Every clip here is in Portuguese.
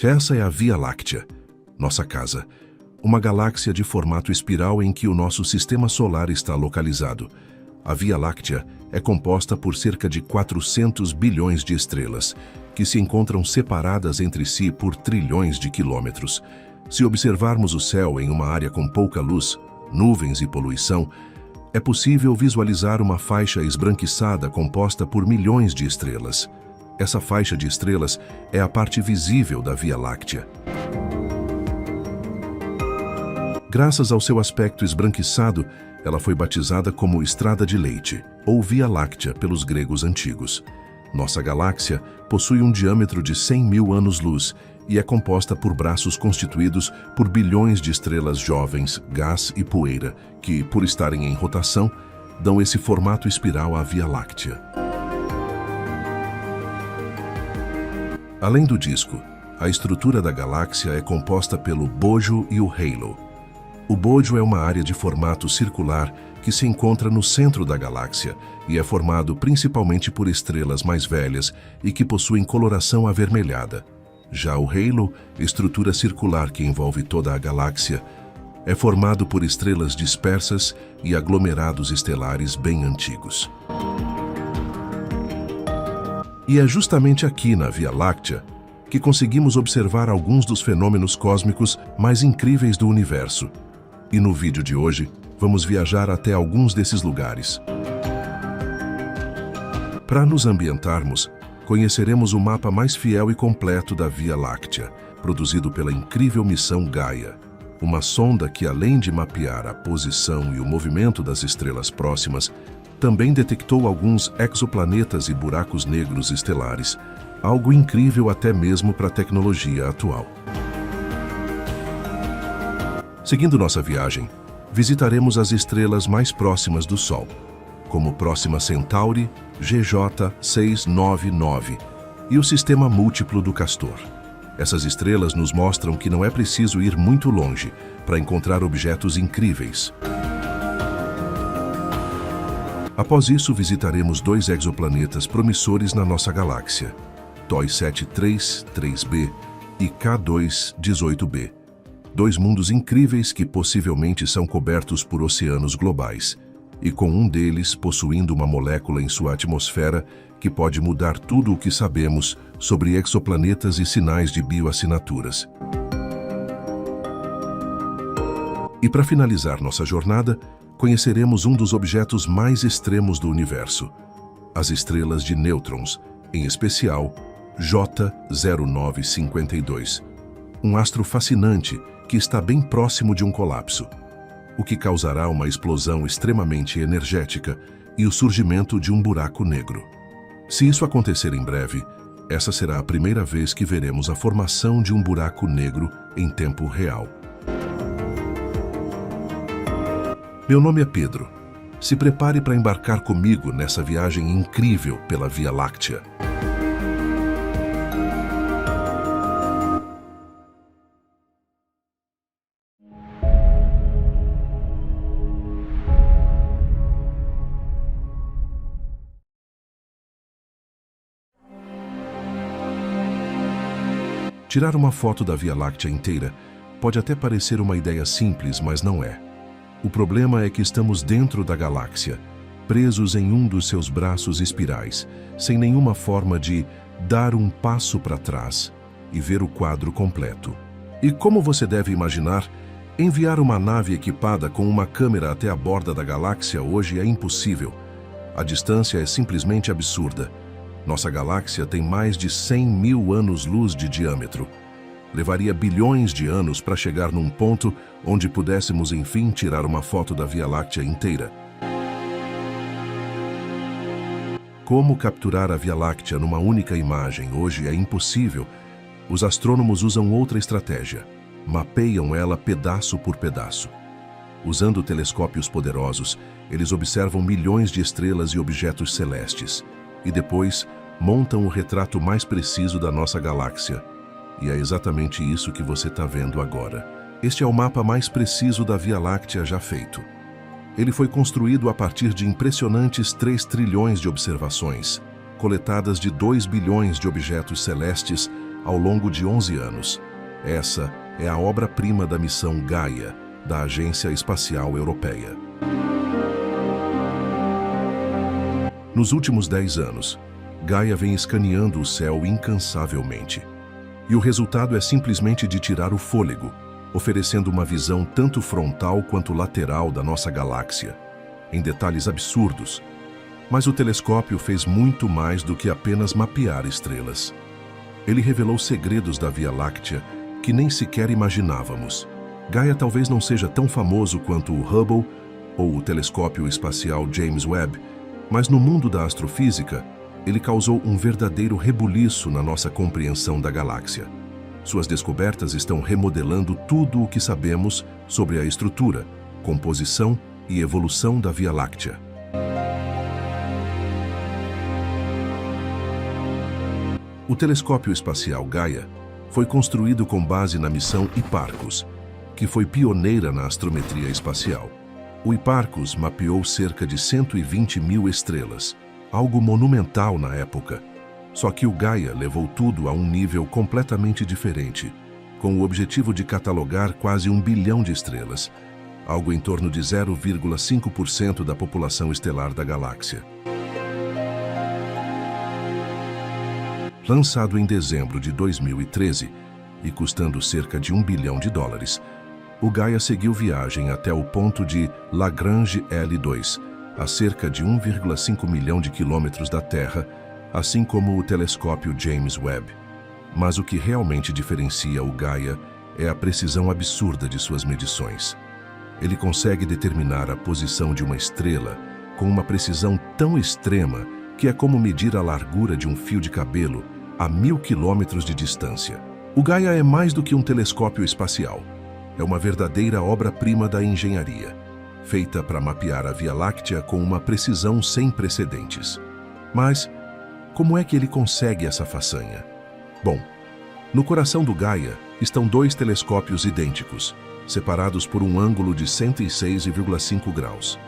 Essa é a Via Láctea, nossa casa. Uma galáxia de formato espiral em que o nosso sistema solar está localizado. A Via Láctea é composta por cerca de 400 bilhões de estrelas, que se encontram separadas entre si por trilhões de quilômetros. Se observarmos o céu em uma área com pouca luz, nuvens e poluição, é possível visualizar uma faixa esbranquiçada composta por milhões de estrelas. Essa faixa de estrelas é a parte visível da Via Láctea. Graças ao seu aspecto esbranquiçado, ela foi batizada como Estrada de Leite, ou Via Láctea pelos gregos antigos. Nossa galáxia possui um diâmetro de 100 mil anos-luz e é composta por braços constituídos por bilhões de estrelas jovens, gás e poeira, que, por estarem em rotação, dão esse formato espiral à Via Láctea. Além do disco, a estrutura da galáxia é composta pelo bojo e o halo. O bojo é uma área de formato circular que se encontra no centro da galáxia e é formado principalmente por estrelas mais velhas e que possuem coloração avermelhada. Já o halo, estrutura circular que envolve toda a galáxia, é formado por estrelas dispersas e aglomerados estelares bem antigos. E é justamente aqui na Via Láctea que conseguimos observar alguns dos fenômenos cósmicos mais incríveis do universo. E no vídeo de hoje, vamos viajar até alguns desses lugares. Para nos ambientarmos, conheceremos o mapa mais fiel e completo da Via Láctea, produzido pela incrível missão Gaia, uma sonda que, além de mapear a posição e o movimento das estrelas próximas, também detectou alguns exoplanetas e buracos negros estelares, algo incrível até mesmo para a tecnologia atual. Seguindo nossa viagem, visitaremos as estrelas mais próximas do Sol, como Próxima Centauri, GJ 699 e o Sistema Múltiplo do Castor. Essas estrelas nos mostram que não é preciso ir muito longe para encontrar objetos incríveis. Após isso, visitaremos 2 exoplanetas promissores na nossa galáxia, TOI 733b e K2 18b. 2 mundos incríveis que possivelmente são cobertos por oceanos globais, e com um deles possuindo uma molécula em sua atmosfera que pode mudar tudo o que sabemos sobre exoplanetas e sinais de bioassinaturas. E para finalizar nossa jornada, conheceremos um dos objetos mais extremos do universo, as estrelas de nêutrons, em especial J0952, um astro fascinante que está bem próximo de um colapso, o que causará uma explosão extremamente energética e o surgimento de um buraco negro. Se isso acontecer em breve, essa será a primeira vez que veremos a formação de um buraco negro em tempo real. Meu nome é Pedro. Se prepare para embarcar comigo nessa viagem incrível pela Via Láctea. Tirar uma foto da Via Láctea inteira pode até parecer uma ideia simples, mas não é. O problema é que estamos dentro da galáxia, presos em um dos seus braços espirais, sem nenhuma forma de dar um passo para trás e ver o quadro completo. E como você deve imaginar, enviar uma nave equipada com uma câmera até a borda da galáxia hoje é impossível. A distância é simplesmente absurda. Nossa galáxia tem mais de 100 mil anos-luz de diâmetro. Levaria bilhões de anos para chegar num ponto onde pudéssemos, enfim, tirar uma foto da Via Láctea inteira. Como capturar a Via Láctea numa única imagem hoje é impossível. Os astrônomos usam outra estratégia. Mapeiam ela pedaço por pedaço. Usando telescópios poderosos, eles observam milhões de estrelas e objetos celestes. E depois, montam o retrato mais preciso da nossa galáxia. E é exatamente isso que você está vendo agora. Este é o mapa mais preciso da Via Láctea já feito. Ele foi construído a partir de impressionantes 3 trilhões de observações, coletadas de 2 bilhões de objetos celestes ao longo de 11 anos. Essa é a obra-prima da missão Gaia, da Agência Espacial Europeia. Nos últimos 10 anos, Gaia vem escaneando o céu incansavelmente. E o resultado é simplesmente de tirar o fôlego, oferecendo uma visão tanto frontal quanto lateral da nossa galáxia, em detalhes absurdos. Mas o telescópio fez muito mais do que apenas mapear estrelas. Ele revelou segredos da Via Láctea que nem sequer imaginávamos. Gaia talvez não seja tão famoso quanto o Hubble ou o telescópio espacial James Webb, mas no mundo da astrofísica, ele causou um verdadeiro rebuliço na nossa compreensão da galáxia. Suas descobertas estão remodelando tudo o que sabemos sobre a estrutura, composição e evolução da Via Láctea. O telescópio espacial Gaia foi construído com base na missão Hipparcos, que foi pioneira na astrometria espacial. O Hipparcos mapeou cerca de 120 mil estrelas, algo monumental na época. Só que o Gaia levou tudo a um nível completamente diferente, com o objetivo de catalogar quase 1 bilhão de estrelas, algo em torno de 0,5% da população estelar da galáxia. Lançado em dezembro de 2013 e custando cerca de $1 bilhão, o Gaia seguiu viagem até o ponto de Lagrange L2, a cerca de 1,5 milhão de quilômetros da Terra, assim como o telescópio James Webb. Mas o que realmente diferencia o Gaia é a precisão absurda de suas medições. Ele consegue determinar a posição de uma estrela com uma precisão tão extrema que é como medir a largura de um fio de cabelo a 1000 quilômetros de distância. O Gaia é mais do que um telescópio espacial. É uma verdadeira obra-prima da engenharia, feita para mapear a Via Láctea com uma precisão sem precedentes. Mas, como é que ele consegue essa façanha? Bom, no coração do Gaia estão 2 telescópios idênticos, separados por um ângulo de 106,5 graus.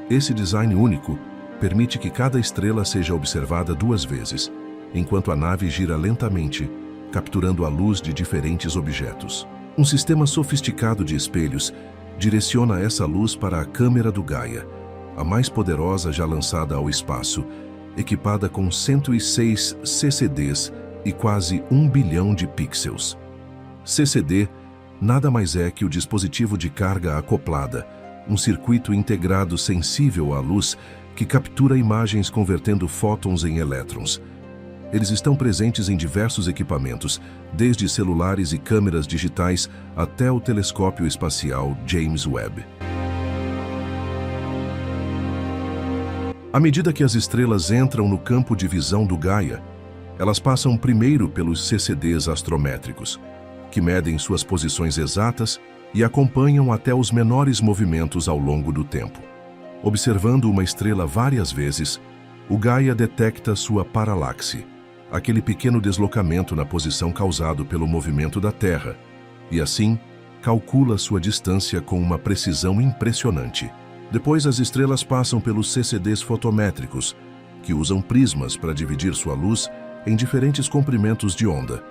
Esse design único permite que cada estrela seja observada 2 vezes, enquanto a nave gira lentamente, capturando a luz de diferentes objetos. Um sistema sofisticado de espelhos direciona essa luz para a câmera do Gaia, a mais poderosa já lançada ao espaço, equipada com 106 CCDs e quase 1 bilhão de pixels. CCD nada mais é que o dispositivo de carga acoplada, um circuito integrado sensível à luz que captura imagens convertendo fótons em elétrons. Eles estão presentes em diversos equipamentos, desde celulares e câmeras digitais até o telescópio espacial James Webb. À medida que as estrelas entram no campo de visão do Gaia, elas passam primeiro pelos CCDs astrométricos, que medem suas posições exatas e acompanham até os menores movimentos ao longo do tempo. Observando uma estrela várias vezes, o Gaia detecta sua paralaxe, aquele pequeno deslocamento na posição causado pelo movimento da Terra, e assim, calcula sua distância com uma precisão impressionante. Depois, as estrelas passam pelos CCDs fotométricos, que usam prismas para dividir sua luz em diferentes comprimentos de onda.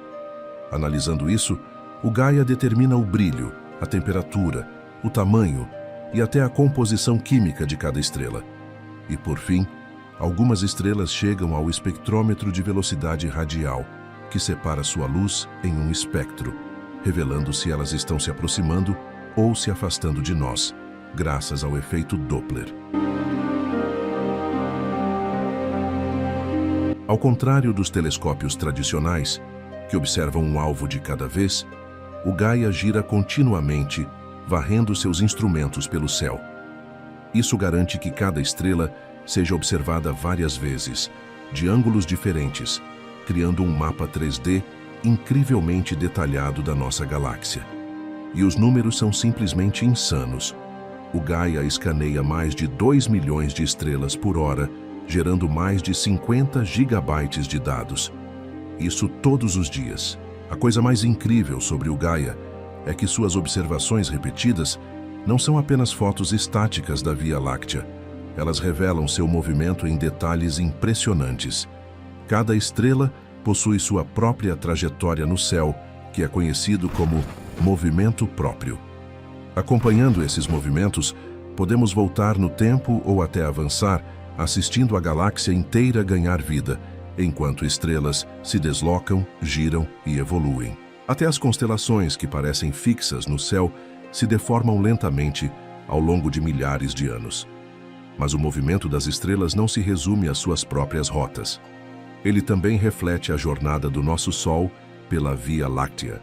Analisando isso, o Gaia determina o brilho, a temperatura, o tamanho e até a composição química de cada estrela. E, por fim, algumas estrelas chegam ao espectrômetro de velocidade radial, que separa sua luz em um espectro, revelando se elas estão se aproximando ou se afastando de nós, graças ao efeito Doppler. Ao contrário dos telescópios tradicionais, que observam um alvo de cada vez, o Gaia gira continuamente, varrendo seus instrumentos pelo céu. Isso garante que cada estrela seja observada várias vezes, de ângulos diferentes, criando um mapa 3D incrivelmente detalhado da nossa galáxia. E os números são simplesmente insanos. O Gaia escaneia mais de 2 milhões de estrelas por hora, gerando mais de 50 gigabytes de dados. Isso todos os dias. A coisa mais incrível sobre o Gaia é que suas observações repetidas não são apenas fotos estáticas da Via Láctea. Elas revelam seu movimento em detalhes impressionantes. Cada estrela possui sua própria trajetória no céu, que é conhecido como movimento próprio. Acompanhando esses movimentos, podemos voltar no tempo ou até avançar, assistindo a galáxia inteira ganhar vida, enquanto estrelas se deslocam, giram e evoluem. Até as constelações que parecem fixas no céu se deformam lentamente ao longo de milhares de anos. Mas o movimento das estrelas não se resume às suas próprias rotas. Ele também reflete a jornada do nosso Sol pela Via Láctea.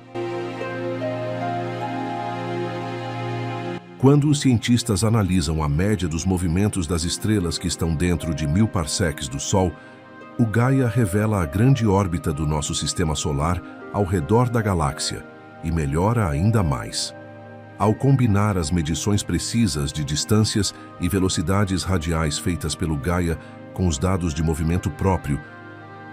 Quando os cientistas analisam a média dos movimentos das estrelas que estão dentro de 1000 parsecs do Sol, o Gaia revela a grande órbita do nosso sistema solar ao redor da galáxia e melhora ainda mais. Ao combinar as medições precisas de distâncias e velocidades radiais feitas pelo Gaia com os dados de movimento próprio,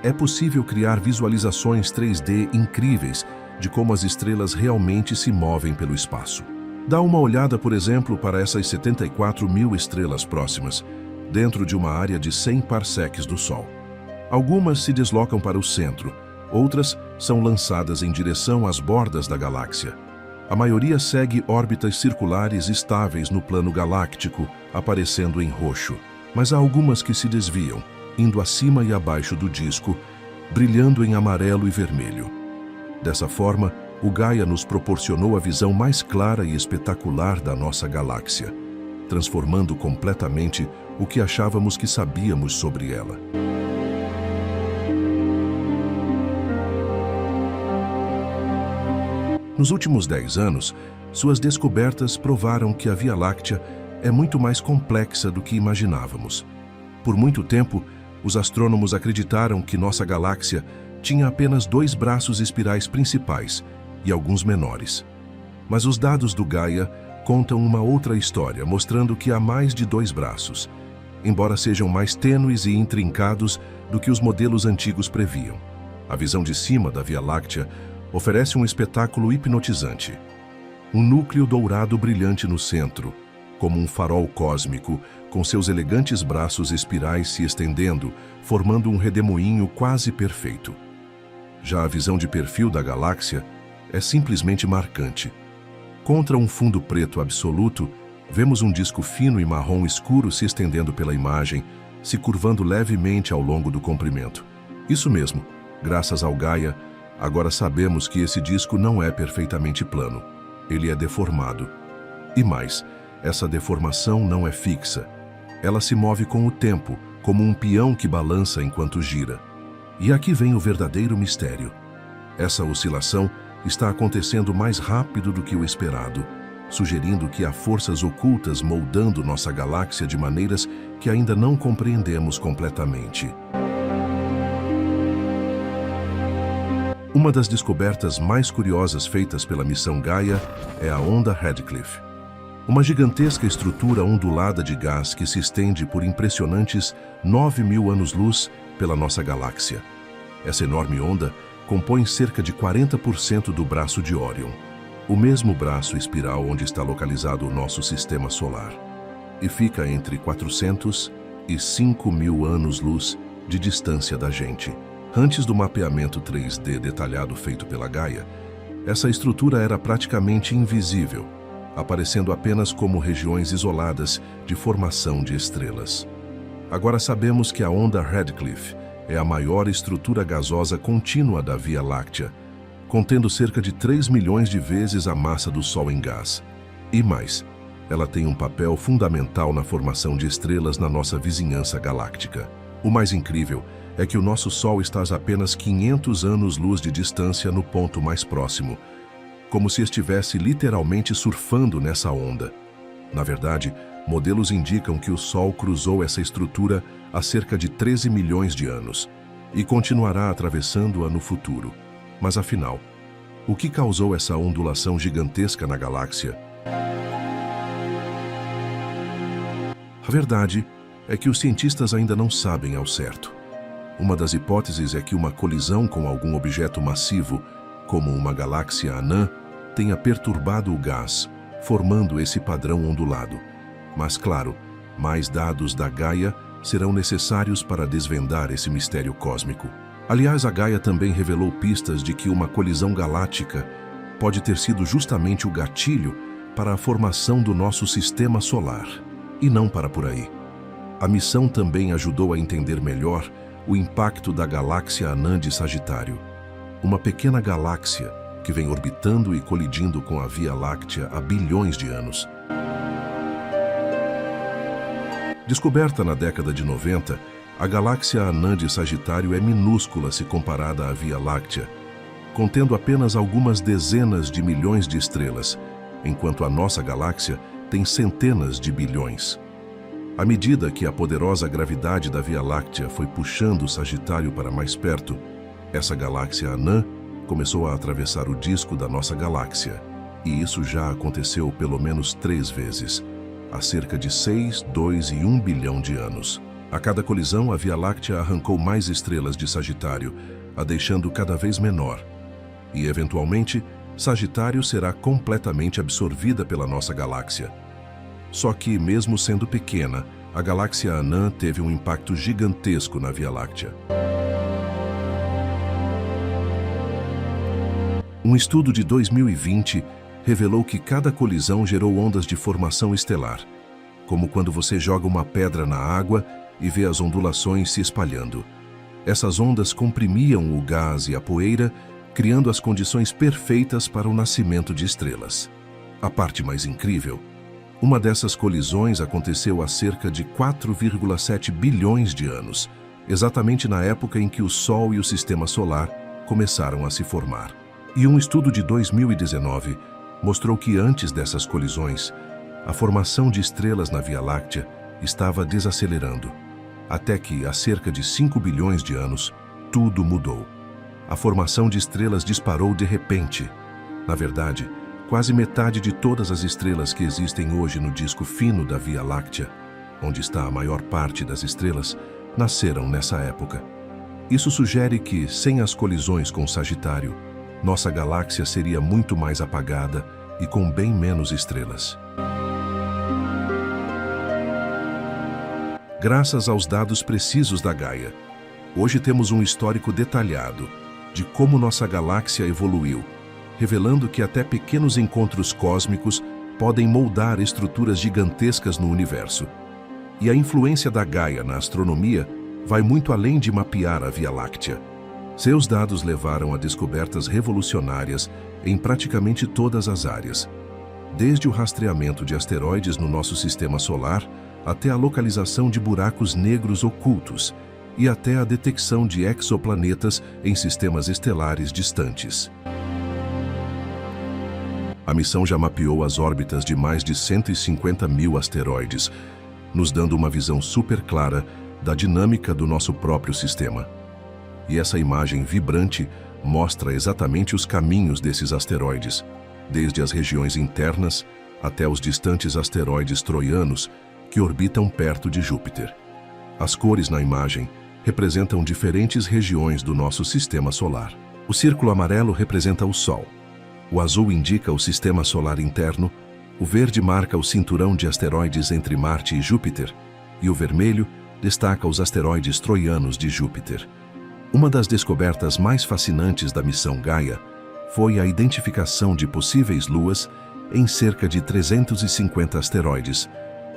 é possível criar visualizações 3D incríveis de como as estrelas realmente se movem pelo espaço. Dá uma olhada, por exemplo, para essas 74.000 estrelas próximas, dentro de uma área de 100 parsecs do Sol. Algumas se deslocam para o centro, outras são lançadas em direção às bordas da galáxia. A maioria segue órbitas circulares estáveis no plano galáctico, aparecendo em roxo, mas há algumas que se desviam, indo acima e abaixo do disco, brilhando em amarelo e vermelho. Dessa forma, o Gaia nos proporcionou a visão mais clara e espetacular da nossa galáxia, transformando completamente o que achávamos que sabíamos sobre ela. Nos últimos 10 anos, suas descobertas provaram que a Via Láctea é muito mais complexa do que imaginávamos. Por muito tempo, os astrônomos acreditaram que nossa galáxia tinha apenas 2 braços espirais principais e alguns menores. Mas os dados do Gaia contam uma outra história, mostrando que há mais de 2 braços, embora sejam mais tênues e intrincados do que os modelos antigos previam. A visão de cima da Via Láctea oferece um espetáculo hipnotizante. Um núcleo dourado brilhante no centro, como um farol cósmico, com seus elegantes braços espirais se estendendo, formando um redemoinho quase perfeito. Já a visão de perfil da galáxia é simplesmente marcante. Contra um fundo preto absoluto, vemos um disco fino e marrom escuro se estendendo pela imagem, se curvando levemente ao longo do comprimento. Isso mesmo, graças ao Gaia, agora sabemos que esse disco não é perfeitamente plano. Ele é deformado. E mais, essa deformação não é fixa. Ela se move com o tempo, como um peão que balança enquanto gira. E aqui vem o verdadeiro mistério. Essa oscilação está acontecendo mais rápido do que o esperado, sugerindo que há forças ocultas moldando nossa galáxia de maneiras que ainda não compreendemos completamente. Uma das descobertas mais curiosas feitas pela missão Gaia é a onda Radcliffe, uma gigantesca estrutura ondulada de gás que se estende por impressionantes 9.000 anos-luz pela nossa galáxia. Essa enorme onda compõe cerca de 40% do braço de Órion, o mesmo braço espiral onde está localizado o nosso sistema solar, e fica entre 400 e 5.000 anos-luz de distância da gente. Antes do mapeamento 3D detalhado feito pela Gaia, essa estrutura era praticamente invisível, aparecendo apenas como regiões isoladas de formação de estrelas. Agora sabemos que a onda Radcliffe é a maior estrutura gasosa contínua da Via Láctea, contendo cerca de 3 milhões de vezes a massa do Sol em gás. E mais, ela tem um papel fundamental na formação de estrelas na nossa vizinhança galáctica. O mais incrível é que o nosso Sol está a apenas 500 anos-luz de distância no ponto mais próximo, como se estivesse literalmente surfando nessa onda. Na verdade, modelos indicam que o Sol cruzou essa estrutura há cerca de 13 milhões de anos e continuará atravessando-a no futuro. Mas afinal, o que causou essa ondulação gigantesca na galáxia? A verdade é que os cientistas ainda não sabem ao certo. Uma das hipóteses é que uma colisão com algum objeto massivo, como uma galáxia anã, tenha perturbado o gás, formando esse padrão ondulado. Mas, claro, mais dados da Gaia serão necessários para desvendar esse mistério cósmico. Aliás, a Gaia também revelou pistas de que uma colisão galáctica pode ter sido justamente o gatilho para a formação do nosso sistema solar, e não para por aí. A missão também ajudou a entender melhor o impacto da galáxia anã de Sagitário, uma pequena galáxia que vem orbitando e colidindo com a Via Láctea há bilhões de anos. Descoberta na década de 90, a galáxia anã de Sagitário é minúscula se comparada à Via Láctea, contendo apenas algumas dezenas de milhões de estrelas, enquanto a nossa galáxia tem centenas de bilhões. À medida que a poderosa gravidade da Via Láctea foi puxando o Sagitário para mais perto, essa galáxia anã começou a atravessar o disco da nossa galáxia, e isso já aconteceu pelo menos 3 vezes, há cerca de 6, 2 e 1 bilhão de anos. A cada colisão, a Via Láctea arrancou mais estrelas de Sagitário, a deixando cada vez menor. E, eventualmente, Sagitário será completamente absorvida pela nossa galáxia. Só que, mesmo sendo pequena, a galáxia anã teve um impacto gigantesco na Via Láctea. Um estudo de 2020 revelou que cada colisão gerou ondas de formação estelar, como quando você joga uma pedra na água e vê as ondulações se espalhando. Essas ondas comprimiam o gás e a poeira, criando as condições perfeitas para o nascimento de estrelas. A parte mais incrível: uma dessas colisões aconteceu há cerca de 4,7 bilhões de anos, exatamente na época em que o Sol e o Sistema Solar começaram a se formar. E um estudo de 2019 mostrou que antes dessas colisões, a formação de estrelas na Via Láctea estava desacelerando, até que, há cerca de 5 bilhões de anos, tudo mudou. A formação de estrelas disparou de repente. Na verdade, quase metade de todas as estrelas que existem hoje no disco fino da Via Láctea, onde está a maior parte das estrelas, nasceram nessa época. Isso sugere que, sem as colisões com Sagitário, nossa galáxia seria muito mais apagada e com bem menos estrelas. Graças aos dados precisos da Gaia, hoje temos um histórico detalhado de como nossa galáxia evoluiu, revelando que até pequenos encontros cósmicos podem moldar estruturas gigantescas no universo. E a influência da Gaia na astronomia vai muito além de mapear a Via Láctea. Seus dados levaram a descobertas revolucionárias em praticamente todas as áreas, desde o rastreamento de asteroides no nosso sistema solar até a localização de buracos negros ocultos e até a detecção de exoplanetas em sistemas estelares distantes. A missão já mapeou as órbitas de mais de 150 mil asteroides, nos dando uma visão super clara da dinâmica do nosso próprio sistema. E essa imagem vibrante mostra exatamente os caminhos desses asteroides, desde as regiões internas até os distantes asteroides troianos que orbitam perto de Júpiter. As cores na imagem representam diferentes regiões do nosso sistema solar. O círculo amarelo representa o Sol, o azul indica o sistema solar interno, o verde marca o cinturão de asteroides entre Marte e Júpiter, e o vermelho destaca os asteroides troianos de Júpiter. Uma das descobertas mais fascinantes da missão Gaia foi a identificação de possíveis luas em cerca de 350 asteroides,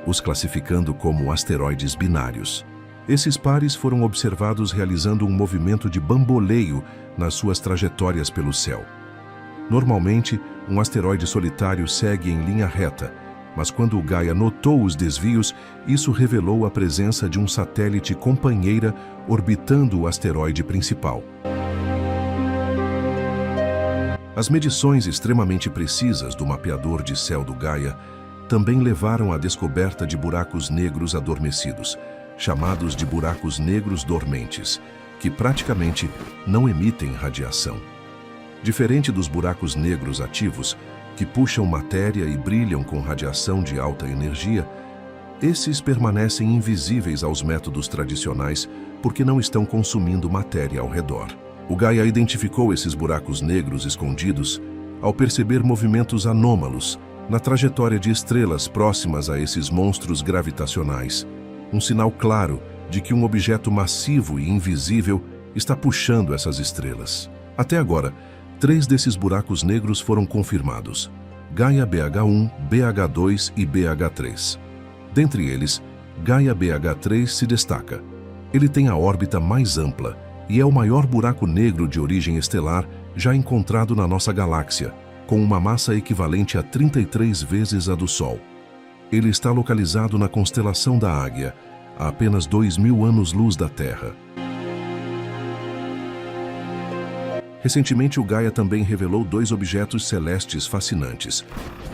os classificando como asteroides binários. Esses pares foram observados realizando um movimento de bamboleio nas suas trajetórias pelo céu. Normalmente, um asteroide solitário segue em linha reta, mas quando o Gaia notou os desvios, isso revelou a presença de um satélite companheira orbitando o asteroide principal. As medições extremamente precisas do mapeador de céu do Gaia também levaram à descoberta de buracos negros adormecidos, chamados de buracos negros dormentes, que praticamente não emitem radiação. Diferente dos buracos negros ativos, que puxam matéria e brilham com radiação de alta energia, esses permanecem invisíveis aos métodos tradicionais porque não estão consumindo matéria ao redor. O Gaia identificou esses buracos negros escondidos ao perceber movimentos anômalos na trajetória de estrelas próximas a esses monstros gravitacionais, um sinal claro de que um objeto massivo e invisível está puxando essas estrelas. Até agora, 3 desses buracos negros foram confirmados: Gaia BH1, BH2 e BH3. Dentre eles, Gaia BH3 se destaca. Ele tem a órbita mais ampla e é o maior buraco negro de origem estelar já encontrado na nossa galáxia, com uma massa equivalente a 33 vezes a do Sol. Ele está localizado na constelação da Águia, a apenas 2.000 anos-luz da Terra. Recentemente, o Gaia também revelou 2 objetos celestes fascinantes: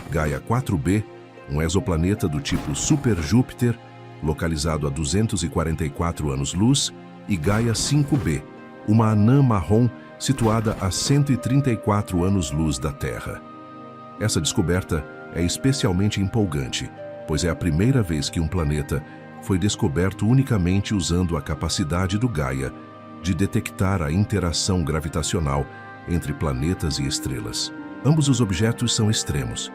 Gaia 4b, um exoplaneta do tipo Super Júpiter, localizado a 244 anos-luz, e Gaia 5b, uma anã marrom situada a 134 anos-luz da Terra. Essa descoberta é especialmente empolgante, pois é a primeira vez que um planeta foi descoberto unicamente usando a capacidade do Gaia de detectar a interação gravitacional entre planetas e estrelas. Ambos os objetos são extremos.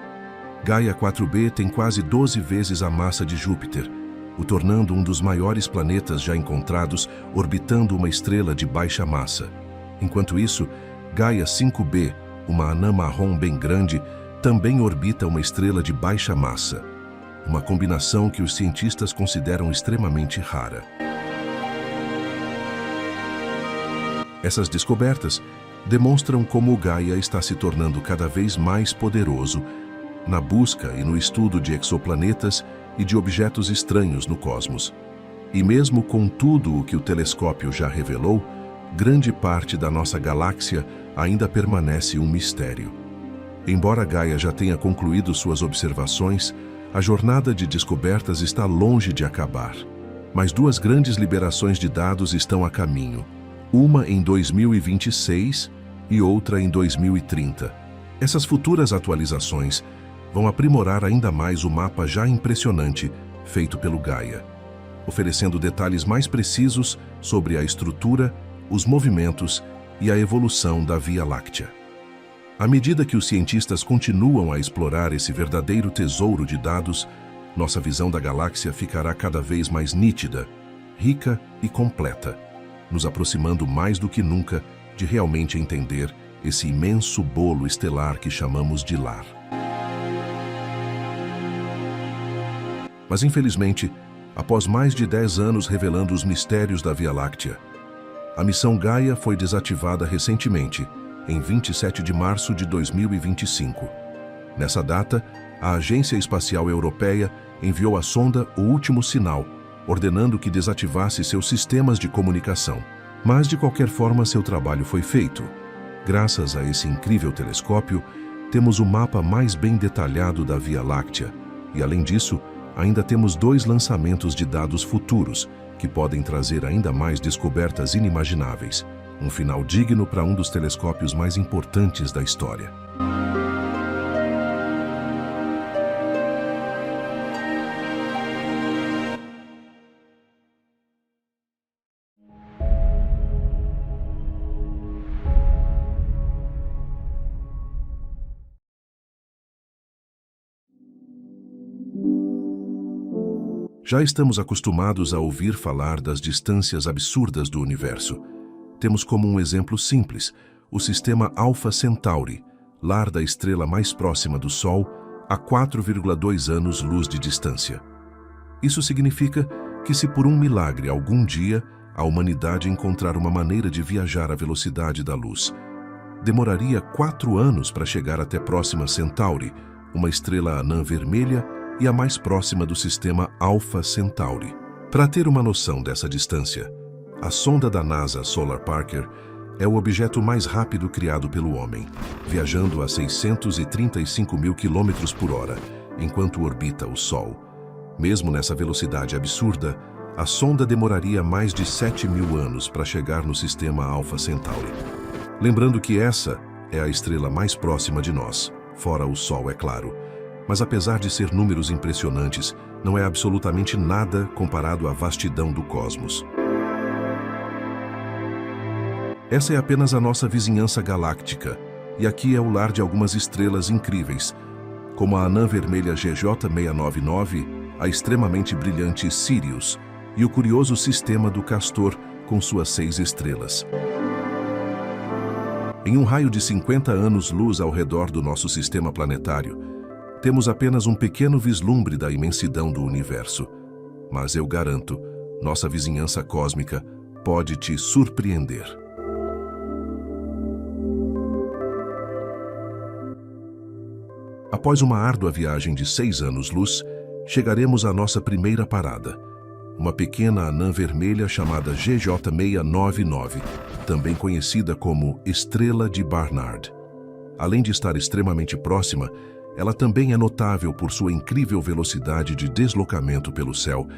Gaia 4b tem quase 12 vezes a massa de Júpiter, o tornando um dos maiores planetas já encontrados orbitando uma estrela de baixa massa. Enquanto isso, Gaia 5b, uma anã marrom bem grande, também orbita uma estrela de baixa massa, uma combinação que os cientistas consideram extremamente rara. Essas descobertas demonstram como o Gaia está se tornando cada vez mais poderoso na busca e no estudo de exoplanetas e de objetos estranhos no cosmos. E mesmo com tudo o que o telescópio já revelou, grande parte da nossa galáxia ainda permanece um mistério. Embora Gaia já tenha concluído suas observações, a jornada de descobertas está longe de acabar. Mas 2 grandes liberações de dados estão a caminho, uma em 2026 e outra em 2030. Essas futuras atualizações vão aprimorar ainda mais o mapa já impressionante feito pelo Gaia, oferecendo detalhes mais precisos sobre a estrutura, os movimentos e a evolução da Via Láctea. À medida que os cientistas continuam a explorar esse verdadeiro tesouro de dados, nossa visão da galáxia ficará cada vez mais nítida, rica e completa, nos aproximando mais do que nunca de realmente entender esse imenso bolo estelar que chamamos de lar. Mas, infelizmente, após mais de 10 anos revelando os mistérios da Via Láctea, a missão Gaia foi desativada recentemente, em 27 de março de 2025. Nessa data, a Agência Espacial Europeia enviou à sonda o último sinal, ordenando que desativasse seus sistemas de comunicação. Mas, de qualquer forma, seu trabalho foi feito. Graças a esse incrível telescópio, temos o mapa mais bem detalhado da Via Láctea e, além disso, ainda temos 2 lançamentos de dados futuros que podem trazer ainda mais descobertas inimagináveis. Um final digno para um dos telescópios mais importantes da história. Já estamos acostumados a ouvir falar das distâncias absurdas do universo. Temos como um exemplo simples o sistema Alpha Centauri, lar da estrela mais próxima do Sol, a 4,2 anos-luz de distância. Isso significa que, se por um milagre algum dia a humanidade encontrar uma maneira de viajar à velocidade da luz, demoraria 4 anos para chegar até próxima Centauri, uma estrela anã vermelha e a mais próxima do sistema Alpha Centauri. Para ter uma noção dessa distância, a sonda da NASA Solar Parker é o objeto mais rápido criado pelo homem, viajando a 635 mil quilômetros por hora, enquanto orbita o Sol. Mesmo nessa velocidade absurda, a sonda demoraria mais de 7.000 anos para chegar no sistema Alpha Centauri. Lembrando que essa é a estrela mais próxima de nós, fora o Sol, é claro. Mas apesar de ser números impressionantes, não é absolutamente nada comparado à vastidão do cosmos. Essa é apenas a nossa vizinhança galáctica, e aqui é o lar de algumas estrelas incríveis, como a anã vermelha GJ699, a extremamente brilhante Sirius e o curioso sistema do Castor, com suas 6 estrelas. Em um raio de 50 anos-luz ao redor do nosso sistema planetário, temos apenas um pequeno vislumbre da imensidão do universo. Mas eu garanto, nossa vizinhança cósmica pode te surpreender. Após uma árdua viagem de 6 anos-luz, chegaremos à nossa primeira parada, uma pequena anã vermelha chamada GJ699, também conhecida como Estrela de Barnard. Além de estar extremamente próxima, ela também é notável por sua incrível velocidade de deslocamento pelo céu.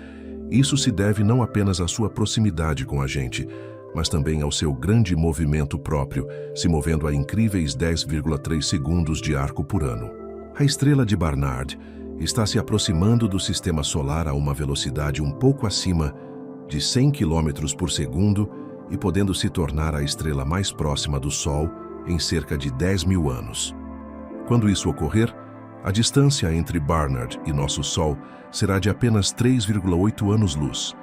Isso se deve não apenas à sua proximidade com a gente, mas também ao seu grande movimento próprio, se movendo a incríveis 10,3 segundos de arco por ano. A Estrela de Barnard está se aproximando do Sistema Solar a uma velocidade um pouco acima de 100 km por segundo e podendo se tornar a estrela mais próxima do Sol em cerca de 10.000 anos. Quando isso ocorrer, a distância entre Barnard e nosso Sol será de apenas 3,8 anos-luz.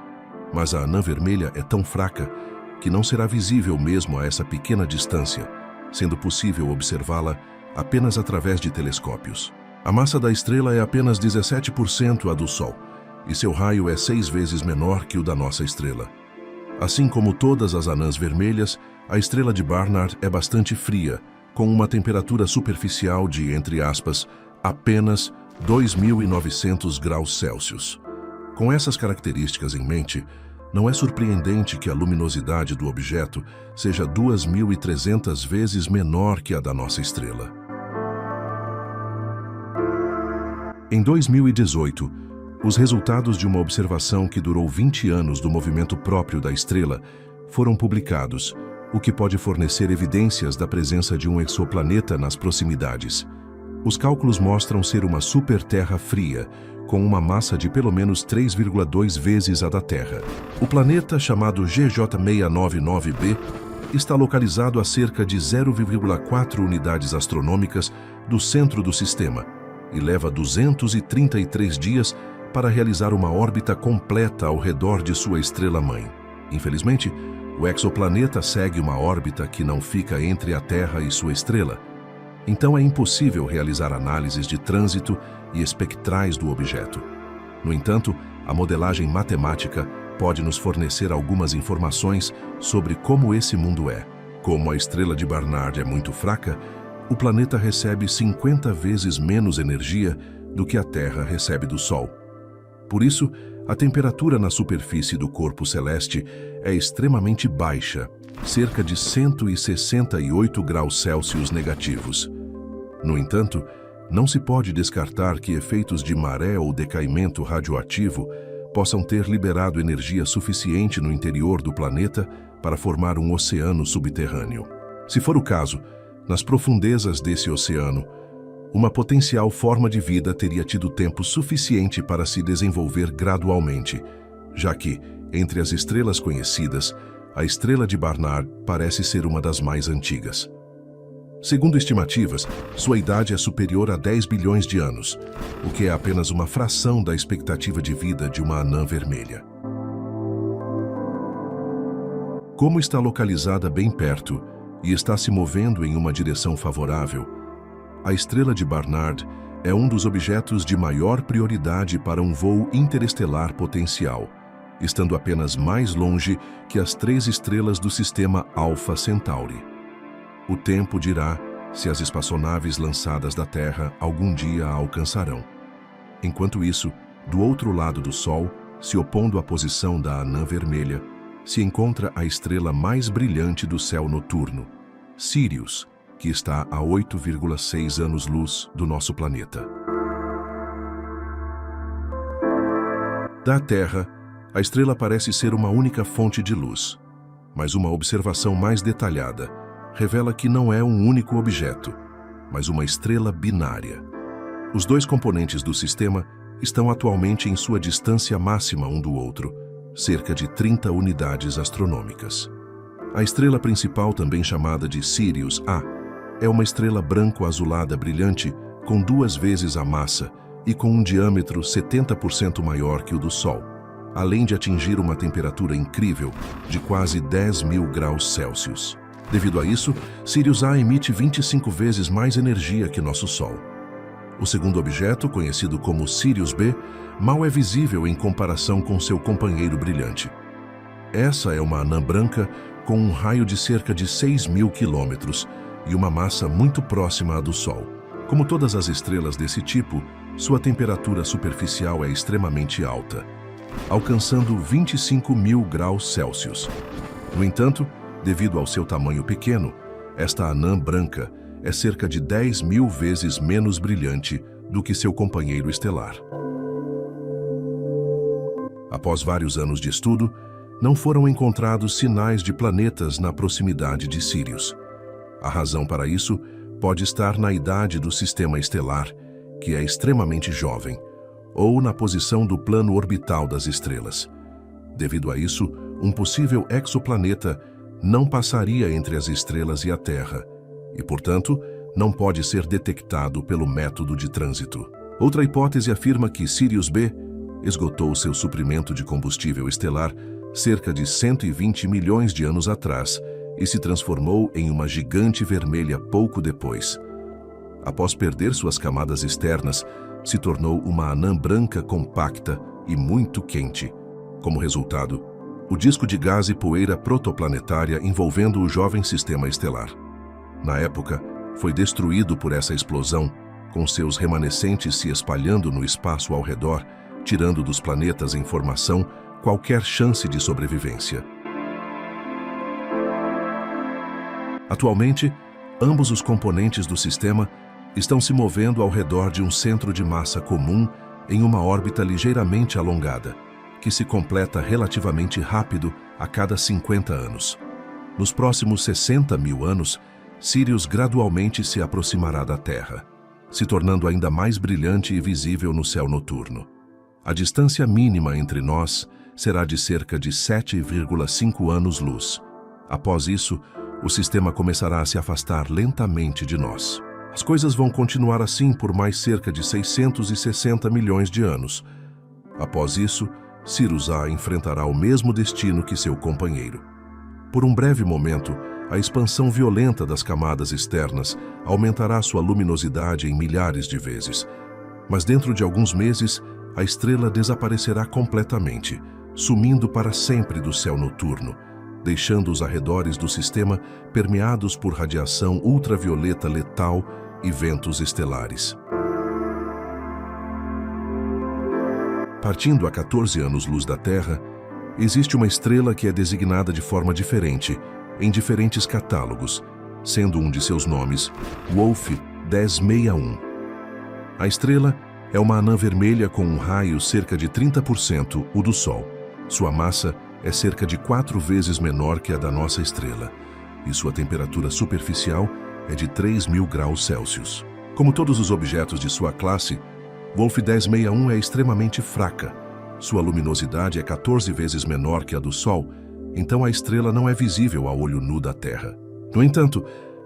Mas a anã vermelha é tão fraca que não será visível mesmo a essa pequena distância, sendo possível observá-la apenas através de telescópios. A massa da estrela é apenas 17% a do Sol, e seu raio é 6 vezes menor que o da nossa estrela. Assim como todas as anãs vermelhas, a estrela de Barnard é bastante fria, com uma temperatura superficial de, entre aspas, apenas 2.900 graus Celsius. Com essas características em mente, não é surpreendente que a luminosidade do objeto seja 2.300 vezes menor que a da nossa estrela. Em 2018, os resultados de uma observação que durou 20 anos do movimento próprio da estrela foram publicados, o que pode fornecer evidências da presença de um exoplaneta nas proximidades. Os cálculos mostram ser uma super-terra fria, com uma massa de pelo menos 3,2 vezes a da Terra. O planeta, chamado GJ699b, está localizado a cerca de 0,4 unidades astronômicas do centro do sistema e leva 233 dias para realizar uma órbita completa ao redor de sua estrela-mãe. Infelizmente, o exoplaneta segue uma órbita que não fica entre a Terra e sua estrela. Então é impossível realizar análises de trânsito e espectrais do objeto. No entanto, a modelagem matemática pode nos fornecer algumas informações sobre como esse mundo é. Como a estrela de Barnard é muito fraca, o planeta recebe 50 vezes menos energia do que a Terra recebe do Sol. Por isso, a temperatura na superfície do corpo celeste é extremamente baixa, cerca de 168 graus Celsius negativos. No entanto, não se pode descartar que efeitos de maré ou decaimento radioativo possam ter liberado energia suficiente no interior do planeta para formar um oceano subterrâneo. Se for o caso, nas profundezas desse oceano, uma potencial forma de vida teria tido tempo suficiente para se desenvolver gradualmente, já que, entre as estrelas conhecidas, a estrela de Barnard parece ser uma das mais antigas. Segundo estimativas, sua idade é superior a 10 bilhões de anos, o que é apenas uma fração da expectativa de vida de uma anã vermelha. Como está localizada bem perto e está se movendo em uma direção favorável, a estrela de Barnard é um dos objetos de maior prioridade para um voo interestelar potencial, estando apenas mais longe que as 3 estrelas do sistema Alpha Centauri. O tempo dirá se as espaçonaves lançadas da Terra algum dia a alcançarão. Enquanto isso, do outro lado do Sol, se opondo à posição da anã vermelha, se encontra a estrela mais brilhante do céu noturno, Sirius, que está a 8,6 anos-luz do nosso planeta. Da Terra, a estrela parece ser uma única fonte de luz, mas uma observação mais detalhada revela que não é um único objeto, mas uma estrela binária. Os 2 componentes do sistema estão atualmente em sua distância máxima um do outro, cerca de 30 unidades astronômicas. A estrela principal, também chamada de Sirius A, é uma estrela branco-azulada brilhante com 2 vezes a massa e com um diâmetro 70% maior que o do Sol. além de atingir uma temperatura incrível de quase 10.000 graus Celsius. Devido a isso, Sirius A emite 25 vezes mais energia que nosso Sol. O segundo objeto, conhecido como Sirius B, mal é visível em comparação com seu companheiro brilhante. Essa é uma anã branca com um raio de cerca de 6.000 quilômetros e uma massa muito próxima à do Sol. Como todas as estrelas desse tipo, sua temperatura superficial é extremamente alta, alcançando 25.000 graus Celsius. No entanto, devido ao seu tamanho pequeno, esta anã branca é cerca de 10.000 vezes menos brilhante do que seu companheiro estelar. Após vários anos de estudo, não foram encontrados sinais de planetas na proximidade de Sirius. A razão para isso pode estar na idade do sistema estelar, que é extremamente jovem, ou na posição do plano orbital das estrelas. Devido a isso, um possível exoplaneta não passaria entre as estrelas e a Terra, e, portanto, não pode ser detectado pelo método de trânsito. Outra hipótese afirma que Sirius B esgotou seu suprimento de combustível estelar cerca de 120 milhões de anos atrás e se transformou em uma gigante vermelha pouco depois. Após perder suas camadas externas, se tornou uma anã branca compacta e muito quente. Como resultado, o disco de gás e poeira protoplanetária envolvendo o jovem sistema estelar. Na época, foi destruído por essa explosão, com seus remanescentes se espalhando no espaço ao redor, tirando dos planetas em formação qualquer chance de sobrevivência. Atualmente, ambos os componentes do sistema estão se movendo ao redor de um centro de massa comum em uma órbita ligeiramente alongada, que se completa relativamente rápido a cada 50 anos. Nos próximos 60.000 anos, Sirius gradualmente se aproximará da Terra, se tornando ainda mais brilhante e visível no céu noturno. A distância mínima entre nós será de cerca de 7,5 anos-luz. Após isso, o sistema começará a se afastar lentamente de nós. As coisas vão continuar assim por mais cerca de 660 milhões de anos. Após isso, Sirius A enfrentará o mesmo destino que seu companheiro. Por um breve momento, a expansão violenta das camadas externas aumentará sua luminosidade em milhares de vezes. Mas dentro de alguns meses, a estrela desaparecerá completamente, sumindo para sempre do céu noturno, deixando os arredores do sistema permeados por radiação ultravioleta letal e ventos estelares. Partindo a 14 anos-luz da Terra, existe uma estrela que é designada de forma diferente em diferentes catálogos, sendo um de seus nomes Wolf 1061. A estrela é uma anã vermelha com um raio cerca de 30% o do Sol. Sua massa é cerca de 4 vezes menor que a da nossa estrela, e sua temperatura superficial é de 3.000 graus Celsius. Como todos os objetos de sua classe, Wolf 1061 é extremamente fraca. Sua luminosidade é 14 vezes menor que a do Sol, então a estrela não é visível a olho nu da Terra. No entanto,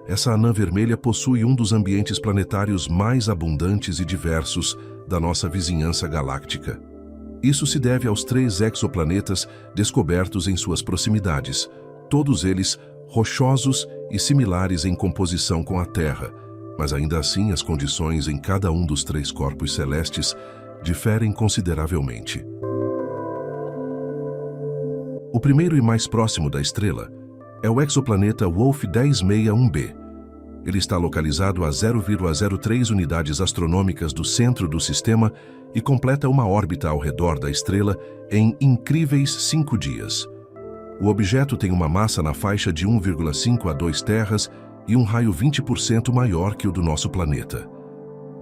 essa anã vermelha possui um dos ambientes planetários mais abundantes e diversos da nossa vizinhança galáctica. Isso se deve aos 3 exoplanetas descobertos em suas proximidades, todos eles rochosos e similares em composição com a Terra, mas ainda assim as condições em cada um dos 3 corpos celestes diferem consideravelmente. O primeiro e mais próximo da estrela é o exoplaneta Wolf 1061b. Ele está localizado a 0,03 unidades astronômicas do centro do sistema e completa uma órbita ao redor da estrela em incríveis 5 dias. O objeto tem uma massa na faixa de 1,5 a 2 terras e um raio 20% maior que o do nosso planeta.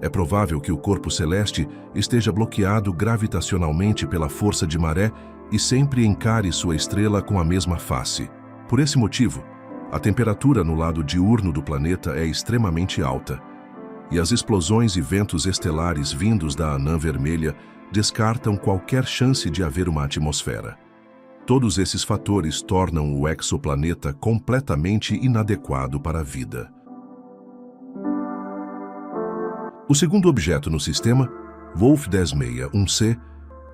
É provável que o corpo celeste esteja bloqueado gravitacionalmente pela força de maré e sempre encare sua estrela com a mesma face. Por esse motivo, a temperatura no lado diurno do planeta é extremamente alta, e as explosões e ventos estelares vindos da anã vermelha descartam qualquer chance de haver uma atmosfera. Todos esses fatores tornam o exoplaneta completamente inadequado para a vida. O segundo objeto no sistema, Wolf 1061c,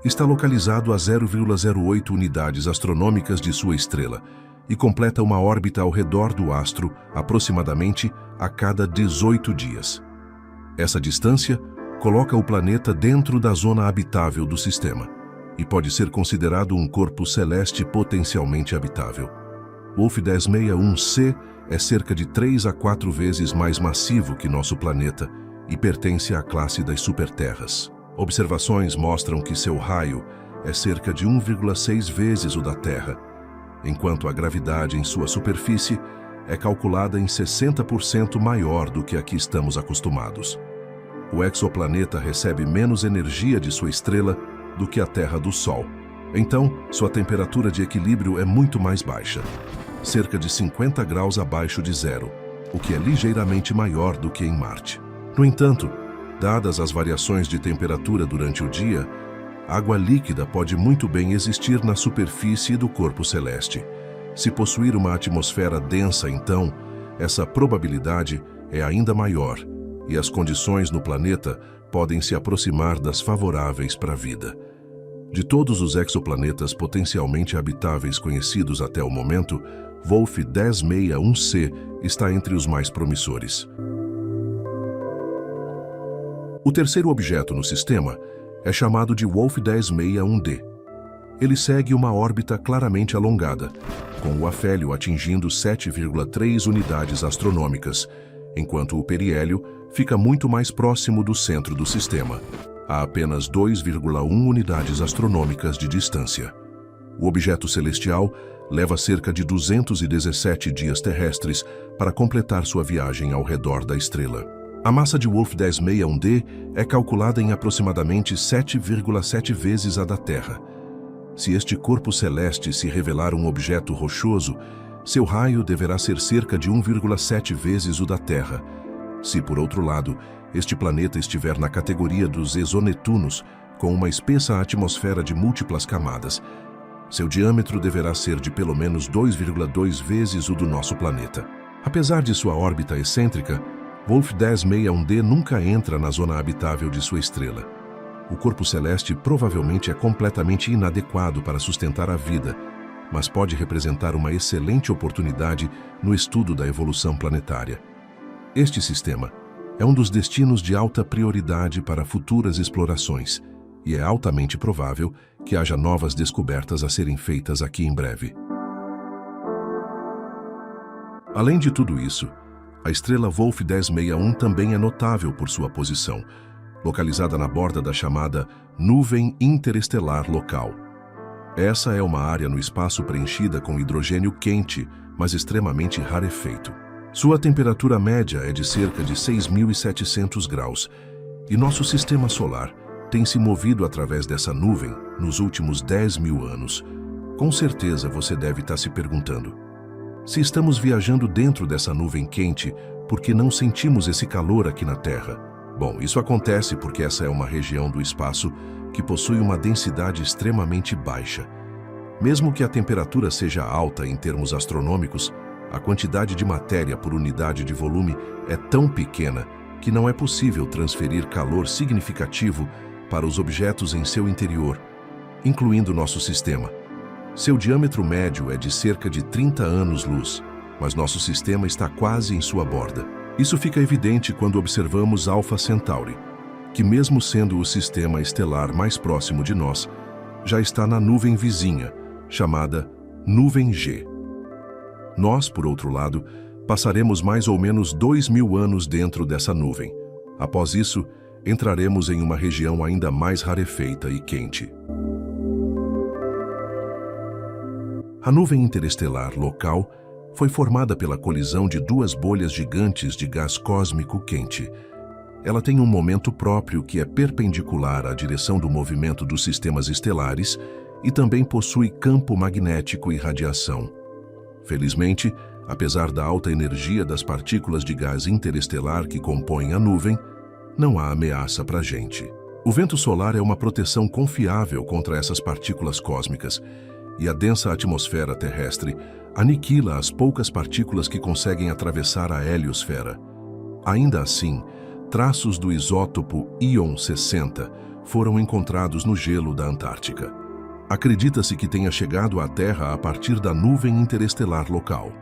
Está localizado a 0,08 unidades astronômicas de sua estrela e completa uma órbita ao redor do astro aproximadamente a cada 18 dias. Essa distância coloca o planeta dentro da zona habitável do sistema e pode ser considerado um corpo celeste potencialmente habitável. Wolf 1061c é cerca de 3 a 4 vezes mais massivo que nosso planeta e pertence à classe das superterras. Observações mostram que seu raio é cerca de 1,6 vezes o da Terra, enquanto a gravidade em sua superfície é calculada em 60% maior do que a que estamos acostumados. O exoplaneta recebe menos energia de sua estrela do que a Terra do Sol. Então, sua temperatura de equilíbrio é muito mais baixa, cerca de 50 graus abaixo de zero, o que é ligeiramente maior do que em Marte. No entanto, dadas as variações de temperatura durante o dia, água líquida pode muito bem existir na superfície do corpo celeste. Se possuir uma atmosfera densa, então, essa probabilidade é ainda maior e as condições no planeta podem se aproximar das favoráveis para a vida. De todos os exoplanetas potencialmente habitáveis conhecidos até o momento, Wolf 1061c está entre os mais promissores. O terceiro objeto no sistema é chamado de Wolf 1061d. Ele segue uma órbita claramente alongada, com o afélio atingindo 7,3 unidades astronômicas, enquanto o periélio fica muito mais próximo do centro do sistema, a apenas 2,1 unidades astronômicas de distância. O objeto celestial leva cerca de 217 dias terrestres para completar sua viagem ao redor da estrela. A massa de Wolf 1061d é calculada em aproximadamente 7,7 vezes a da Terra. Se este corpo celeste se revelar um objeto rochoso, seu raio deverá ser cerca de 1,7 vezes o da Terra. Se, por outro lado, este planeta estiver na categoria dos exonetunos, com uma espessa atmosfera de múltiplas camadas, seu diâmetro deverá ser de pelo menos 2,2 vezes o do nosso planeta. Apesar de sua órbita excêntrica, Wolf 1061d nunca entra na zona habitável de sua estrela. O corpo celeste provavelmente é completamente inadequado para sustentar a vida, mas pode representar uma excelente oportunidade no estudo da evolução planetária. Este sistema é um dos destinos de alta prioridade para futuras explorações, e é altamente provável que haja novas descobertas a serem feitas aqui em breve. Além de tudo isso, a estrela Wolf 1061 também é notável por sua posição, localizada na borda da chamada Nuvem Interestelar Local. Essa é uma área no espaço preenchida com hidrogênio quente, mas extremamente rarefeito. Sua temperatura média é de cerca de 6.700 graus, e nosso sistema solar tem se movido através dessa nuvem nos últimos 10.000 anos. Com certeza você deve estar se perguntando: se estamos viajando dentro dessa nuvem quente, por que não sentimos esse calor aqui na Terra? Bom, isso acontece porque essa é uma região do espaço que possui uma densidade extremamente baixa. Mesmo que a temperatura seja alta em termos astronômicos, a quantidade de matéria por unidade de volume é tão pequena que não é possível transferir calor significativo para os objetos em seu interior, incluindo nosso sistema. Seu diâmetro médio é de cerca de 30 anos-luz, mas nosso sistema está quase em sua borda. Isso fica evidente quando observamos Alpha Centauri, que mesmo sendo o sistema estelar mais próximo de nós, já está na nuvem vizinha, chamada Nuvem G. Nós, por outro lado, passaremos mais ou menos 2.000 anos dentro dessa nuvem. Após isso, entraremos em uma região ainda mais rarefeita e quente. A nuvem interestelar local foi formada pela colisão de duas bolhas gigantes de gás cósmico quente. Ela tem um momento próprio que é perpendicular à direção do movimento dos sistemas estelares e também possui campo magnético e radiação. Felizmente, apesar da alta energia das partículas de gás interestelar que compõem a nuvem, não há ameaça para a gente. O vento solar é uma proteção confiável contra essas partículas cósmicas, e a densa atmosfera terrestre aniquila as poucas partículas que conseguem atravessar a heliosfera. Ainda assim, traços do isótopo Íon 60 foram encontrados no gelo da Antártica. Acredita-se que tenha chegado à Terra a partir da nuvem interestelar local.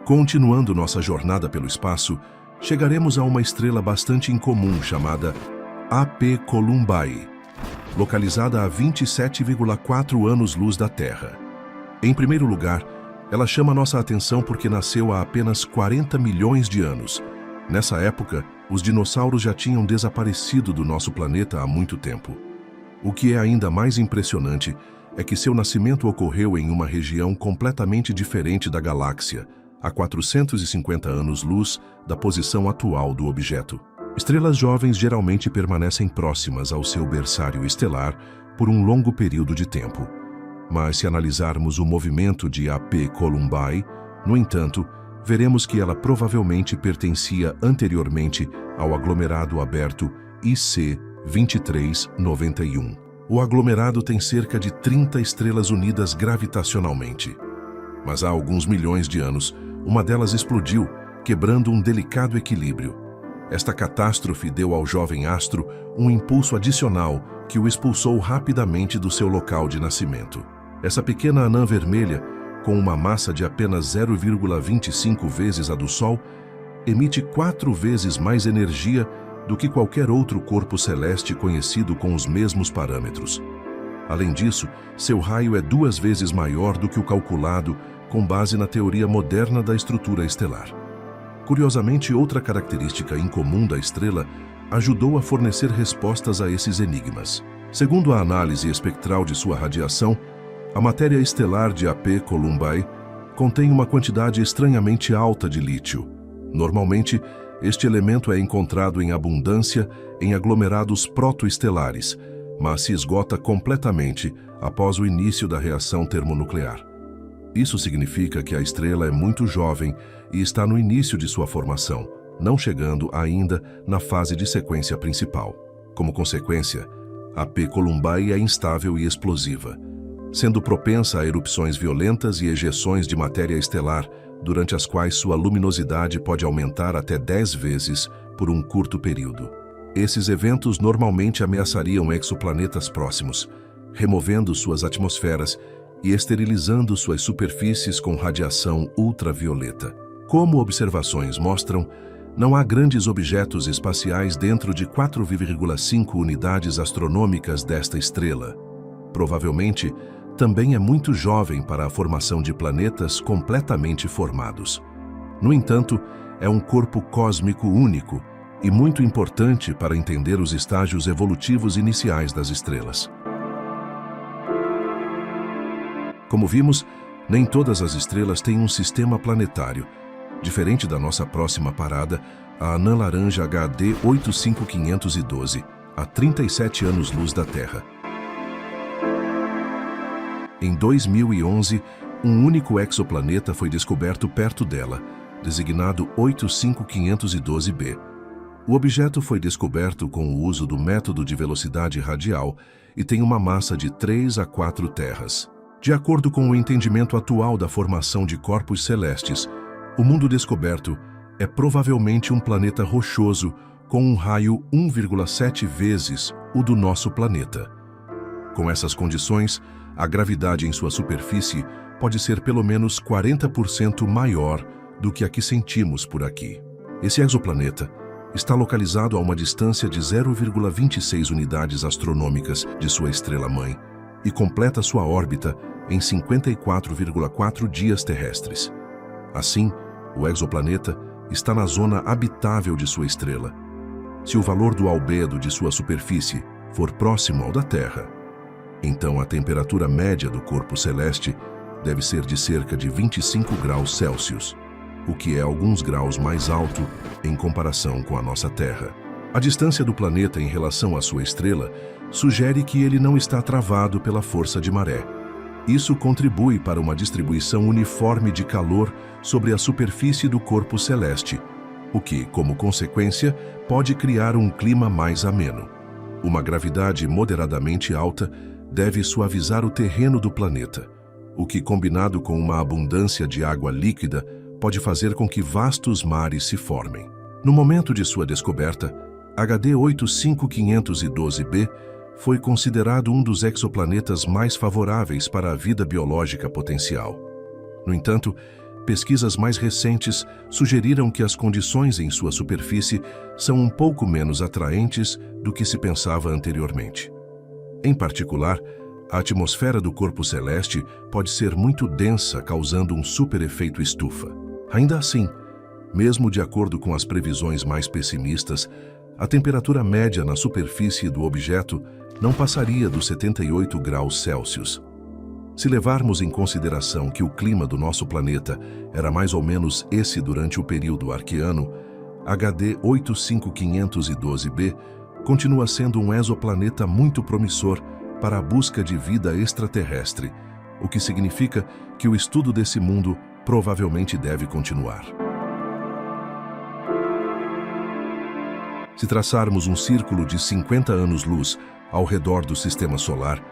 Continuando nossa jornada pelo espaço, chegaremos a uma estrela bastante incomum chamada AP Columbae, localizada a 27,4 anos-luz da Terra. Em primeiro lugar, ela chama nossa atenção porque nasceu há apenas 40 milhões de anos. Nessa época, os dinossauros já tinham desaparecido do nosso planeta há muito tempo. O que é ainda mais impressionante é que seu nascimento ocorreu em uma região completamente diferente da galáxia, a 450 anos-luz da posição atual do objeto. Estrelas jovens geralmente permanecem próximas ao seu berçário estelar por um longo período de tempo. Mas se analisarmos o movimento de AP Columbae, no entanto, veremos que ela provavelmente pertencia anteriormente ao aglomerado aberto IC 2391. O aglomerado tem cerca de 30 estrelas unidas gravitacionalmente. Mas há alguns milhões de anos, uma delas explodiu, quebrando um delicado equilíbrio. Esta catástrofe deu ao jovem astro um impulso adicional que o expulsou rapidamente do seu local de nascimento. Essa pequena anã vermelha, com uma massa de apenas 0,25 vezes a do Sol, emite 4 vezes mais energia do que qualquer outro corpo celeste conhecido com os mesmos parâmetros. Além disso, seu raio é 2 vezes maior do que o calculado com base na teoria moderna da estrutura estelar. Curiosamente, outra característica incomum da estrela ajudou a fornecer respostas a esses enigmas. Segundo a análise espectral de sua radiação, a matéria estelar de AP Columbae contém uma quantidade estranhamente alta de lítio. Normalmente, este elemento é encontrado em abundância em aglomerados protoestelares, mas se esgota completamente após o início da reação termonuclear. Isso significa que a estrela é muito jovem e está no início de sua formação, não chegando ainda na fase de sequência principal. Como consequência, AP Columbae é instável e explosiva, sendo propensa a erupções violentas e ejeções de matéria estelar, durante as quais sua luminosidade pode aumentar até 10 vezes por um curto período. Esses eventos normalmente ameaçariam exoplanetas próximos, removendo suas atmosferas e esterilizando suas superfícies com radiação ultravioleta. Como observações mostram, não há grandes objetos espaciais dentro de 4,5 unidades astronômicas desta estrela. Provavelmente, também é muito jovem para a formação de planetas completamente formados. No entanto, é um corpo cósmico único e muito importante para entender os estágios evolutivos iniciais das estrelas. Como vimos, nem todas as estrelas têm um sistema planetário. Diferente da nossa próxima parada, a anã laranja HD 85512, a 37 anos-luz da Terra. Em 2011, um único exoplaneta foi descoberto perto dela, designado 85512b. O objeto foi descoberto com o uso do método de velocidade radial e tem uma massa de 3 a 4 terras. De acordo com o entendimento atual da formação de corpos celestes, o mundo descoberto é provavelmente um planeta rochoso com um raio 1,7 vezes o do nosso planeta. Com essas condições, a gravidade em sua superfície pode ser pelo menos 40% maior do que a que sentimos por aqui. Esse exoplaneta está localizado a uma distância de 0,26 unidades astronômicas de sua estrela-mãe e completa sua órbita em 54,4 dias terrestres. Assim, o exoplaneta está na zona habitável de sua estrela. Se o valor do albedo de sua superfície for próximo ao da Terra, então a temperatura média do corpo celeste deve ser de cerca de 25 graus Celsius, o que é alguns graus mais alto em comparação com a nossa Terra. A distância do planeta em relação à sua estrela sugere que ele não está travado pela força de maré. Isso contribui para uma distribuição uniforme de calor sobre a superfície do corpo celeste, o que, como consequência, pode criar um clima mais ameno. Uma gravidade moderadamente alta deve suavizar o terreno do planeta, o que, combinado com uma abundância de água líquida, pode fazer com que vastos mares se formem. No momento de sua descoberta, HD 85512b foi considerado um dos exoplanetas mais favoráveis para a vida biológica potencial. No entanto, pesquisas mais recentes sugeriram que as condições em sua superfície são um pouco menos atraentes do que se pensava anteriormente. Em particular, a atmosfera do corpo celeste pode ser muito densa, causando um superefeito estufa. Ainda assim, mesmo de acordo com as previsões mais pessimistas, a temperatura média na superfície do objeto não passaria dos 78 graus Celsius. Se levarmos em consideração que o clima do nosso planeta era mais ou menos esse durante o período arqueano, HD 85512b continua sendo um exoplaneta muito promissor para a busca de vida extraterrestre, o que significa que o estudo desse mundo provavelmente deve continuar. Se traçarmos um círculo de 50 anos-luz ao redor do Sistema Solar,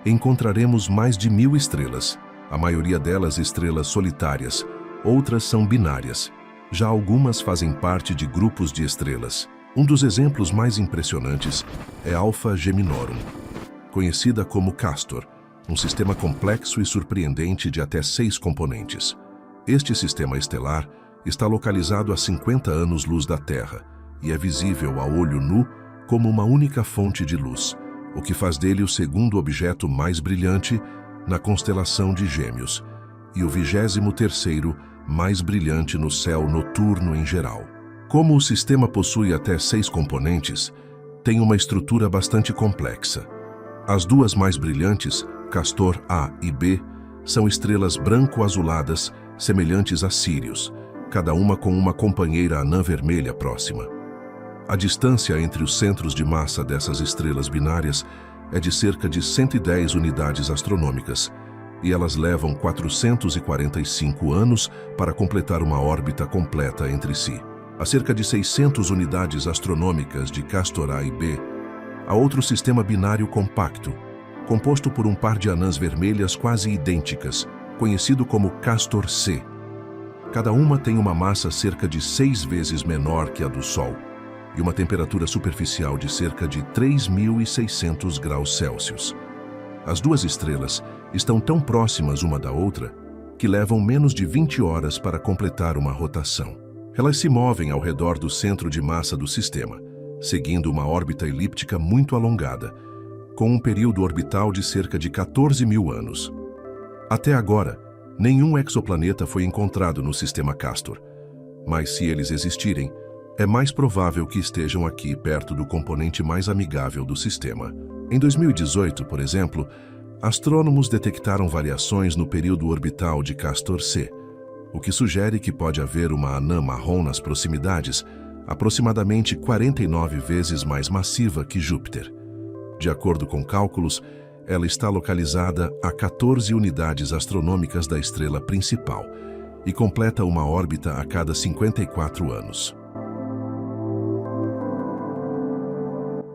encontraremos mais de 1000 estrelas, a maioria delas estrelas solitárias, outras são binárias. Já algumas fazem parte de grupos de estrelas. Um dos exemplos mais impressionantes é Alpha Geminorum, conhecida como Castor, um sistema complexo e surpreendente de até 6 componentes. Este sistema estelar está localizado a 50 anos-luz da Terra e é visível a olho nu como uma única fonte de luz, o que faz dele o segundo objeto mais brilhante na constelação de Gêmeos e o 23º mais brilhante no céu noturno em geral. Como o sistema possui até 6 componentes, tem uma estrutura bastante complexa. As duas mais brilhantes, Castor A e B, são estrelas branco-azuladas semelhantes a Sírius, cada uma com uma companheira anã vermelha próxima. A distância entre os centros de massa dessas estrelas binárias é de cerca de 110 unidades astronômicas, e elas levam 445 anos para completar uma órbita completa entre si. A cerca de 600 unidades astronômicas de Castor A e B, há outro sistema binário compacto, composto por um par de anãs vermelhas quase idênticas, conhecido como Castor C. Cada uma tem uma massa cerca de 6 vezes menor que a do Sol, e uma temperatura superficial de cerca de 3.600 graus Celsius. As duas estrelas estão tão próximas uma da outra que levam menos de 20 horas para completar uma rotação. Elas se movem ao redor do centro de massa do sistema, seguindo uma órbita elíptica muito alongada, com um período orbital de cerca de 14.000 anos. Até agora, nenhum exoplaneta foi encontrado no sistema Castor, mas se eles existirem, é mais provável que estejam aqui perto do componente mais amigável do sistema. Em 2018, por exemplo, astrônomos detectaram variações no período orbital de Castor C, o que sugere que pode haver uma anã marrom nas proximidades, aproximadamente 49 vezes mais massiva que Júpiter. De acordo com cálculos, ela está localizada a 14 unidades astronômicas da estrela principal e completa uma órbita a cada 54 anos.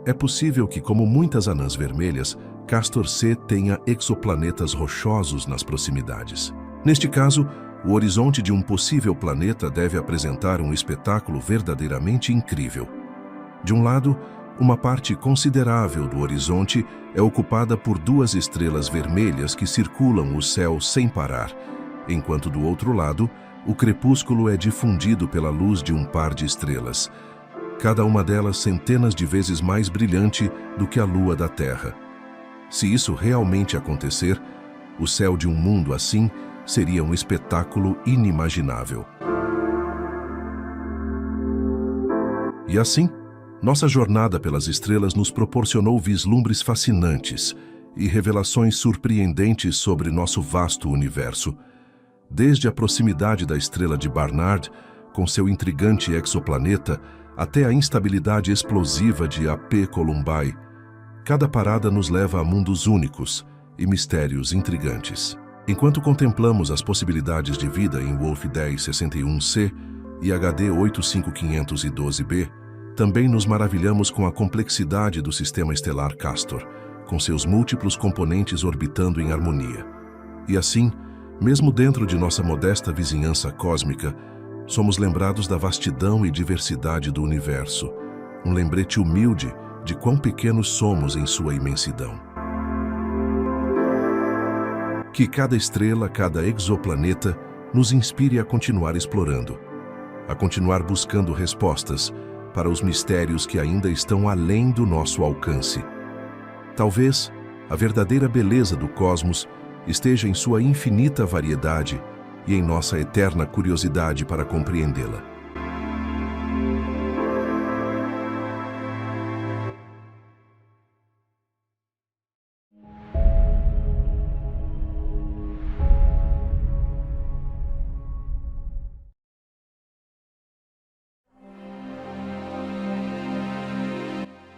É possível que, como muitas anãs vermelhas, Castor C tenha exoplanetas rochosos nas proximidades. Neste caso, o horizonte de um possível planeta deve apresentar um espetáculo verdadeiramente incrível. De um lado, uma parte considerável do horizonte é ocupada por duas estrelas vermelhas que circulam o céu sem parar, enquanto do outro lado, o crepúsculo é difundido pela luz de um par de estrelas, cada uma delas centenas de vezes mais brilhante do que a lua da Terra. Se isso realmente acontecer, o céu de um mundo assim seria um espetáculo inimaginável. E assim, nossa jornada pelas estrelas nos proporcionou vislumbres fascinantes e revelações surpreendentes sobre nosso vasto universo. Desde a proximidade da estrela de Barnard, com seu intrigante exoplaneta, até a instabilidade explosiva de AP Columbae, cada parada nos leva a mundos únicos e mistérios intrigantes. Enquanto contemplamos as possibilidades de vida em Wolf 1061c e HD 85512b, também nos maravilhamos com a complexidade do sistema estelar Castor, com seus múltiplos componentes orbitando em harmonia. E assim, mesmo dentro de nossa modesta vizinhança cósmica, Somos lembrados da vastidão e diversidade do universo, um lembrete humilde de quão pequenos somos em sua imensidão. Que cada estrela, cada exoplaneta nos inspire a continuar explorando, a continuar buscando respostas para os mistérios que ainda estão além do nosso alcance. Talvez a verdadeira beleza do cosmos esteja em sua infinita variedade e em nossa eterna curiosidade para compreendê-la.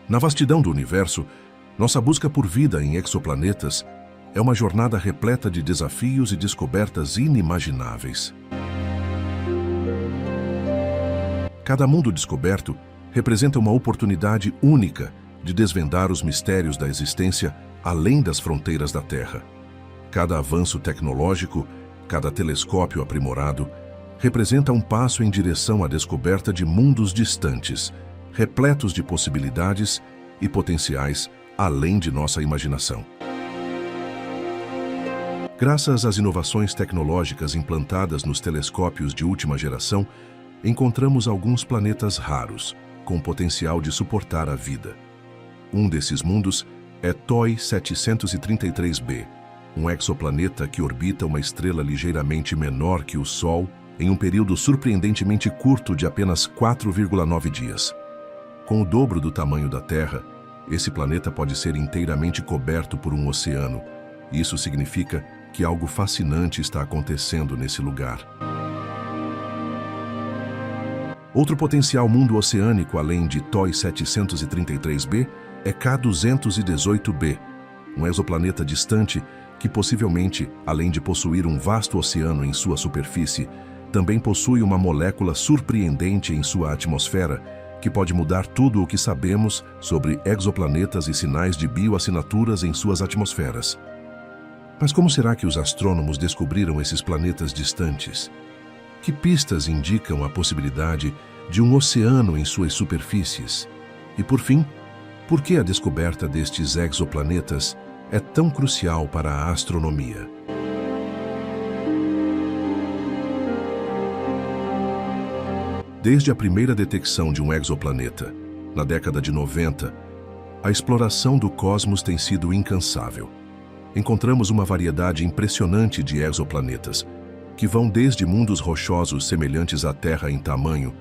Na vastidão do universo, nossa busca por vida em exoplanetas é uma jornada repleta de desafios e descobertas inimagináveis. Cada mundo descoberto representa uma oportunidade única de desvendar os mistérios da existência além das fronteiras da Terra. Cada avanço tecnológico, cada telescópio aprimorado, representa um passo em direção à descoberta de mundos distantes, repletos de possibilidades e potenciais além de nossa imaginação. Graças às inovações tecnológicas implantadas nos telescópios de última geração, encontramos alguns planetas raros, com potencial de suportar a vida. Um desses mundos é TOI 733b, um exoplaneta que orbita uma estrela ligeiramente menor que o Sol em um período surpreendentemente curto de apenas 4,9 dias. Com o dobro do tamanho da Terra, esse planeta pode ser inteiramente coberto por um oceano. Isso significa que algo fascinante está acontecendo nesse lugar. Outro potencial mundo oceânico além de TOI 733b é K218b, um exoplaneta distante que possivelmente, além de possuir um vasto oceano em sua superfície, também possui uma molécula surpreendente em sua atmosfera que pode mudar tudo o que sabemos sobre exoplanetas e sinais de bioassinaturas em suas atmosferas. Mas como será que os astrônomos descobriram esses planetas distantes? Que pistas indicam a possibilidade de um oceano em suas superfícies? E por fim, por que a descoberta destes exoplanetas é tão crucial para a astronomia? Desde a primeira detecção de um exoplaneta, na década de 90, a exploração do cosmos tem sido incansável. Encontramos uma variedade impressionante de exoplanetas, que vão desde mundos rochosos semelhantes à Terra em tamanho,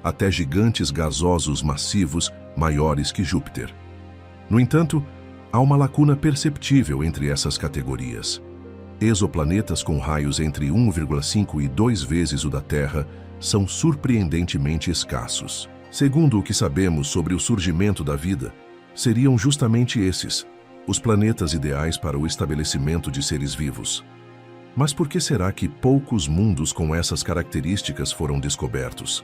até gigantes gasosos massivos maiores que Júpiter. No entanto, há uma lacuna perceptível entre essas categorias. Exoplanetas com raios entre 1,5 e 2 vezes o da Terra são surpreendentemente escassos. Segundo o que sabemos sobre o surgimento da vida, seriam justamente esses, os planetas ideais para o estabelecimento de seres vivos. Mas por que será que poucos mundos com essas características foram descobertos?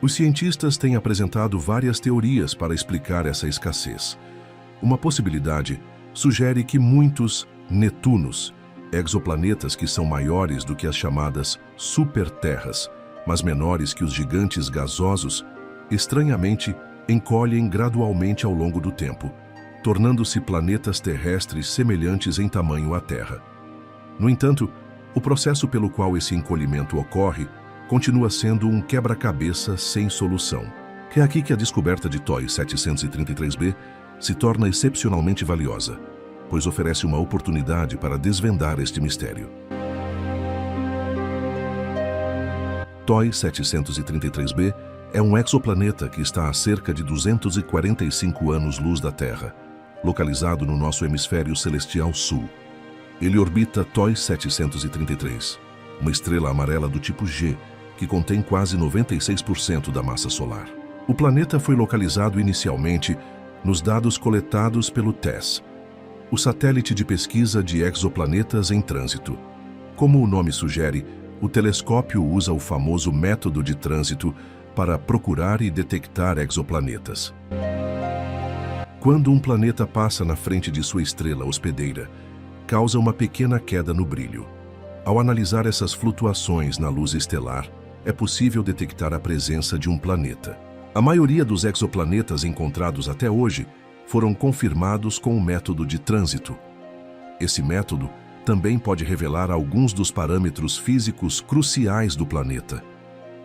Os cientistas têm apresentado várias teorias para explicar essa escassez. Uma possibilidade sugere que muitos Netunos, exoplanetas que são maiores do que as chamadas superterras, mas menores que os gigantes gasosos, estranhamente encolhem gradualmente ao longo do tempo, tornando-se planetas terrestres semelhantes em tamanho à Terra. No entanto, o processo pelo qual esse encolhimento ocorre continua sendo um quebra-cabeça sem solução. É aqui que a descoberta de TOI 733b se torna excepcionalmente valiosa, pois oferece uma oportunidade para desvendar este mistério. TOI 733b é um exoplaneta que está a cerca de 245 anos-luz da Terra, localizado no nosso hemisfério celestial sul. Ele orbita TOI 733, uma estrela amarela do tipo G, que contém quase 96% da massa solar. O planeta foi localizado inicialmente nos dados coletados pelo TESS, o satélite de pesquisa de exoplanetas em trânsito. Como o nome sugere, o telescópio usa o famoso método de trânsito para procurar e detectar exoplanetas. Quando um planeta passa na frente de sua estrela hospedeira, causa uma pequena queda no brilho. Ao analisar essas flutuações na luz estelar, é possível detectar a presença de um planeta. A maioria dos exoplanetas encontrados até hoje foram confirmados com o método de trânsito. Esse método também pode revelar alguns dos parâmetros físicos cruciais do planeta.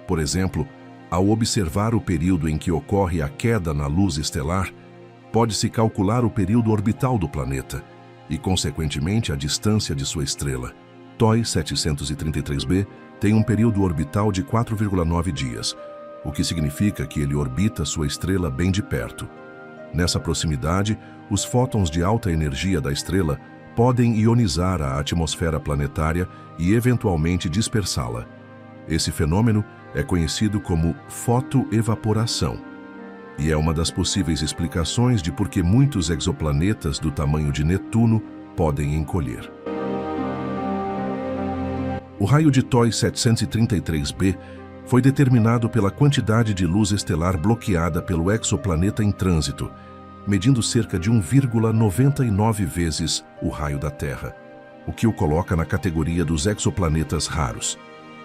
Por exemplo, ao observar o período em que ocorre a queda na luz estelar, pode-se calcular o período orbital do planeta e, consequentemente, a distância de sua estrela. TOI 733b tem um período orbital de 4,9 dias, o que significa que ele orbita sua estrela bem de perto. Nessa proximidade, os fótons de alta energia da estrela podem ionizar a atmosfera planetária e eventualmente dispersá-la. Esse fenômeno é conhecido como fotoevaporação e é uma das possíveis explicações de por que muitos exoplanetas do tamanho de Netuno podem encolher. O raio de TOI 733b foi determinado pela quantidade de luz estelar bloqueada pelo exoplaneta em trânsito, medindo cerca de 1,99 vezes o raio da Terra, o que o coloca na categoria dos exoplanetas raros.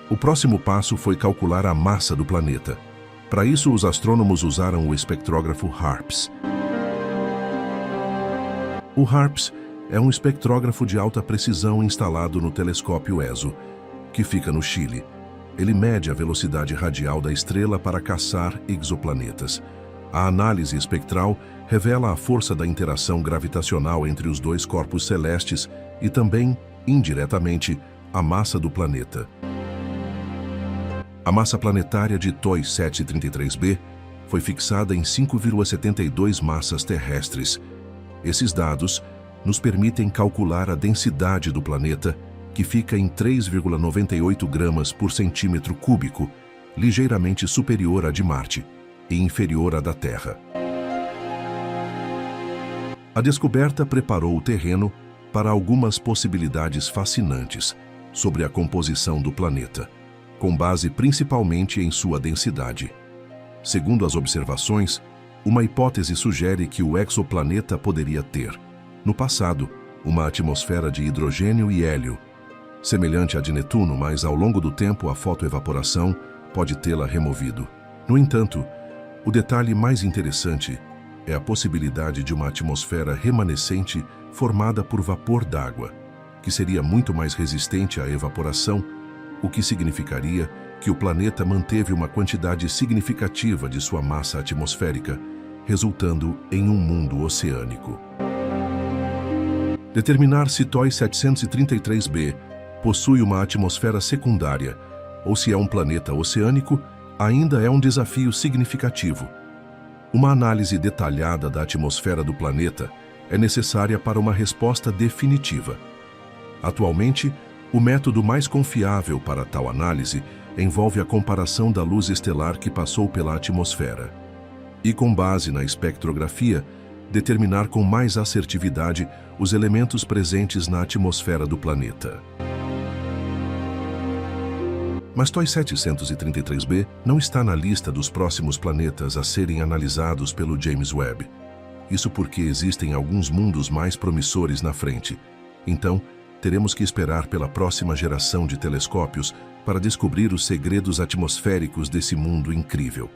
O próximo passo foi calcular a massa do planeta. Para isso, os astrônomos usaram o espectrógrafo HARPS. O HARPS é um espectrógrafo de alta precisão instalado no telescópio ESO, que fica no Chile. Ele mede a velocidade radial da estrela para caçar exoplanetas. A análise espectral revela a força da interação gravitacional entre os dois corpos celestes e também, indiretamente, a massa do planeta. A massa planetária de TOI 733b foi fixada em 5,72 massas terrestres. Esses dados nos permitem calcular a densidade do planeta, que fica em 3,98 gramas por centímetro cúbico, ligeiramente superior à de Marte e inferior à da Terra. A descoberta preparou o terreno para algumas possibilidades fascinantes sobre a composição do planeta, com base principalmente em sua densidade. Segundo as observações, uma hipótese sugere que o exoplaneta poderia ter, no passado, uma atmosfera de hidrogênio e hélio, semelhante à de Netuno, mas ao longo do tempo a fotoevaporação pode tê-la removido. No entanto, o detalhe mais interessante é a possibilidade de uma atmosfera remanescente formada por vapor d'água, que seria muito mais resistente à evaporação, o que significaria que o planeta manteve uma quantidade significativa de sua massa atmosférica, resultando em um mundo oceânico. Determinar se TOI 733b possui uma atmosfera secundária ou se é um planeta oceânico ainda é um desafio significativo. Uma análise detalhada da atmosfera do planeta é necessária para uma resposta definitiva. Atualmente, o método mais confiável para tal análise envolve a comparação da luz estelar que passou pela atmosfera e, com base na espectrografia, determinar com mais assertividade os elementos presentes na atmosfera do planeta. Mas TOI 733b não está na lista dos próximos planetas a serem analisados pelo James Webb. Isso porque existem alguns mundos mais promissores na frente. Então, teremos que esperar pela próxima geração de telescópios para descobrir os segredos atmosféricos desse mundo incrível.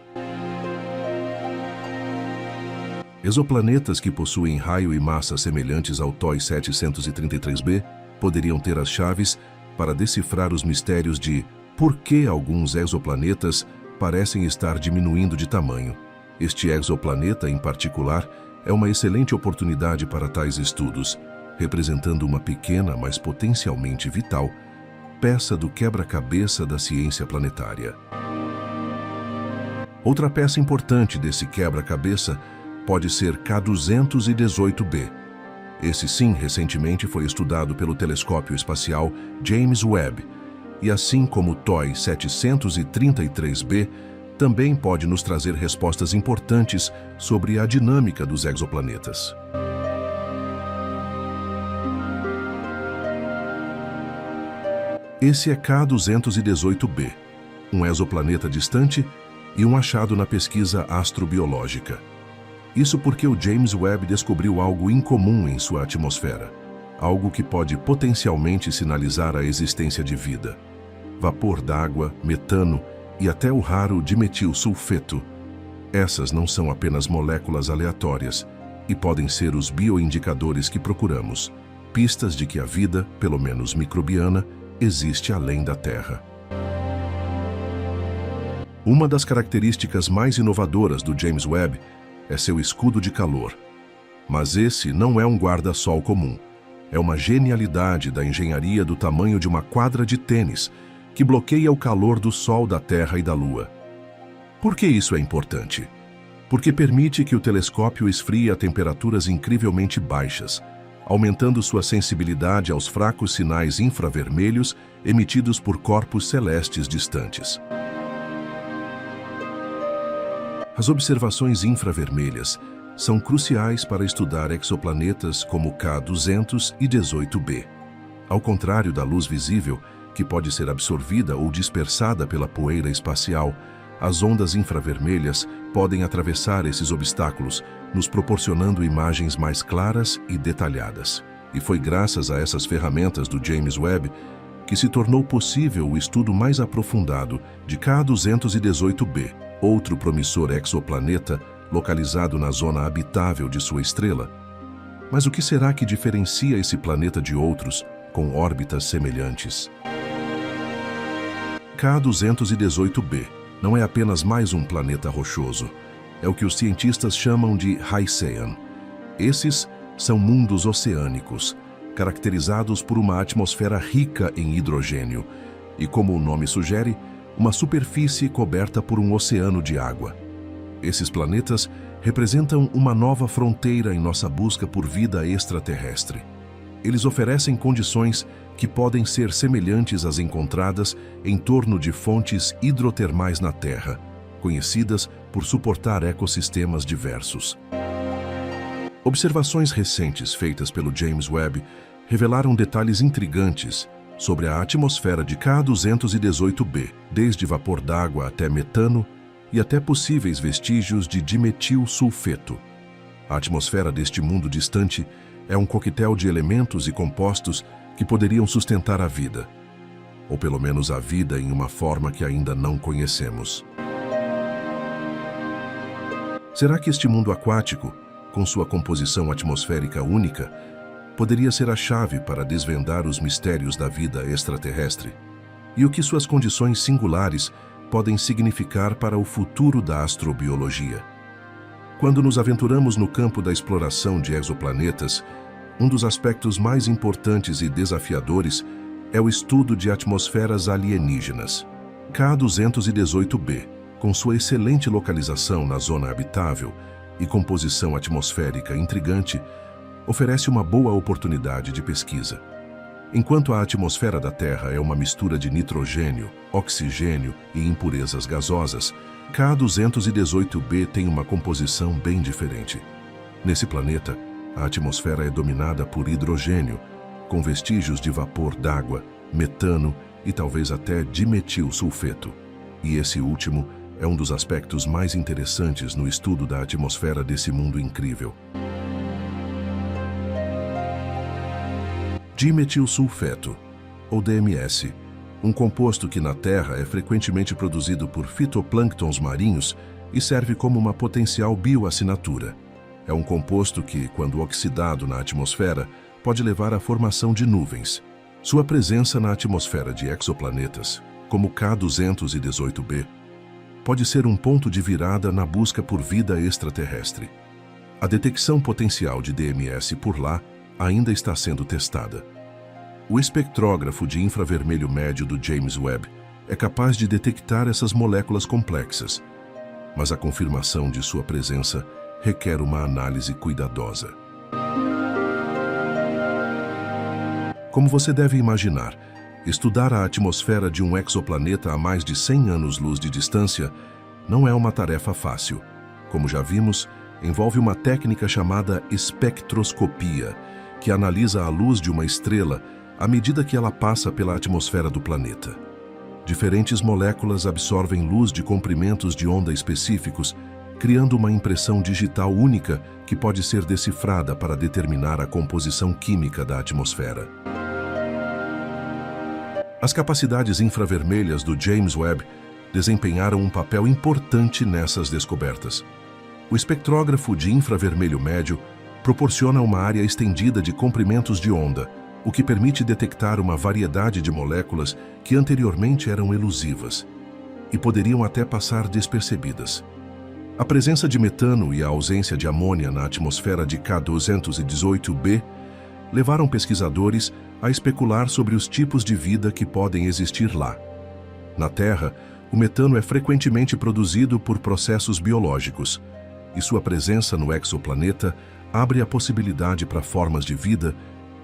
Exoplanetas que possuem raio e massa semelhantes ao TOI 733b poderiam ter as chaves para decifrar os mistérios de por que alguns exoplanetas parecem estar diminuindo de tamanho. Este exoplaneta, em particular, é uma excelente oportunidade para tais estudos, representando uma pequena, mas potencialmente vital, peça do quebra-cabeça da ciência planetária. Outra peça importante desse quebra-cabeça pode ser K218b. Esse sim, recentemente foi estudado pelo telescópio espacial James Webb, e assim como o TOI 733b, também pode nos trazer respostas importantes sobre a dinâmica dos exoplanetas. Esse é K218b, um exoplaneta distante e um achado na pesquisa astrobiológica. Isso porque o James Webb descobriu algo incomum em sua atmosfera. algo que pode potencialmente sinalizar a existência de vida. Vapor d'água, metano e até o raro dimetilsulfeto. Essas não são apenas moléculas aleatórias e podem ser os bioindicadores que procuramos, pistas de que a vida, pelo menos microbiana, existe além da Terra. Uma das características mais inovadoras do James Webb é seu escudo de calor. Mas esse não é um guarda-sol comum. É uma genialidade da engenharia do tamanho de uma quadra de tênis, que bloqueia o calor do Sol, da Terra e da Lua. Por que isso é importante? Porque permite que o telescópio esfrie a temperaturas incrivelmente baixas, aumentando sua sensibilidade aos fracos sinais infravermelhos emitidos por corpos celestes distantes. As observações infravermelhas são cruciais para estudar exoplanetas como K218b. Ao contrário da luz visível, que pode ser absorvida ou dispersada pela poeira espacial, as ondas infravermelhas podem atravessar esses obstáculos, nos proporcionando imagens mais claras e detalhadas. E foi graças a essas ferramentas do James Webb que se tornou possível o estudo mais aprofundado de K218b, outro promissor exoplaneta localizado na zona habitável de sua estrela. Mas o que será que diferencia esse planeta de outros com órbitas semelhantes? K218b não é apenas mais um planeta rochoso. É o que os cientistas chamam de Hycean. Esses são mundos oceânicos, caracterizados por uma atmosfera rica em hidrogênio e, como o nome sugere, uma superfície coberta por um oceano de água. Esses planetas representam uma nova fronteira em nossa busca por vida extraterrestre. Eles oferecem condições que podem ser semelhantes às encontradas em torno de fontes hidrotermais na Terra, conhecidas por suportar ecossistemas diversos. Observações recentes feitas pelo James Webb revelaram detalhes intrigantes sobre a atmosfera de K218b, desde vapor d'água até metano e até possíveis vestígios de dimetilsulfeto. A atmosfera deste mundo distante é um coquetel de elementos e compostos que poderiam sustentar a vida, ou pelo menos a vida em uma forma que ainda não conhecemos. Será que este mundo aquático, com sua composição atmosférica única, poderia ser a chave para desvendar os mistérios da vida extraterrestre? E o que suas condições singulares podem significar para o futuro da astrobiologia? Quando nos aventuramos no campo da exploração de exoplanetas, um dos aspectos mais importantes e desafiadores é o estudo de atmosferas alienígenas. K218b, com sua excelente localização na zona habitável e composição atmosférica intrigante, oferece uma boa oportunidade de pesquisa. Enquanto a atmosfera da Terra é uma mistura de nitrogênio, oxigênio e impurezas gasosas, K218b tem uma composição bem diferente. Nesse planeta, a atmosfera é dominada por hidrogênio, com vestígios de vapor d'água, metano e talvez até dimetilsulfeto. E esse último é um dos aspectos mais interessantes no estudo da atmosfera desse mundo incrível. Dimetilsulfeto, ou DMS, um composto que na Terra é frequentemente produzido por fitoplânctons marinhos e serve como uma potencial bioassinatura. É um composto que, quando oxidado na atmosfera, pode levar à formação de nuvens. Sua presença na atmosfera de exoplanetas, como K218b, pode ser um ponto de virada na busca por vida extraterrestre. A detecção potencial de DMS por lá ainda está sendo testada. O espectrógrafo de infravermelho médio do James Webb é capaz de detectar essas moléculas complexas, mas a confirmação de sua presença requer uma análise cuidadosa. Como você deve imaginar, estudar a atmosfera de um exoplaneta a mais de 100 anos-luz de distância não é uma tarefa fácil. Como já vimos, envolve uma técnica chamada espectroscopia, que analisa a luz de uma estrela à medida que ela passa pela atmosfera do planeta. Diferentes moléculas absorvem luz de comprimentos de onda específicos, criando uma impressão digital única que pode ser decifrada para determinar a composição química da atmosfera. As capacidades infravermelhas do James Webb desempenharam um papel importante nessas descobertas. O espectrógrafo de infravermelho médio proporciona uma área estendida de comprimentos de onda, o que permite detectar uma variedade de moléculas que anteriormente eram elusivas e poderiam até passar despercebidas. A presença de metano e a ausência de amônia na atmosfera de K218b levaram pesquisadores a especular sobre os tipos de vida que podem existir lá. Na Terra, o metano é frequentemente produzido por processos biológicos, e sua presença no exoplaneta abre a possibilidade para formas de vida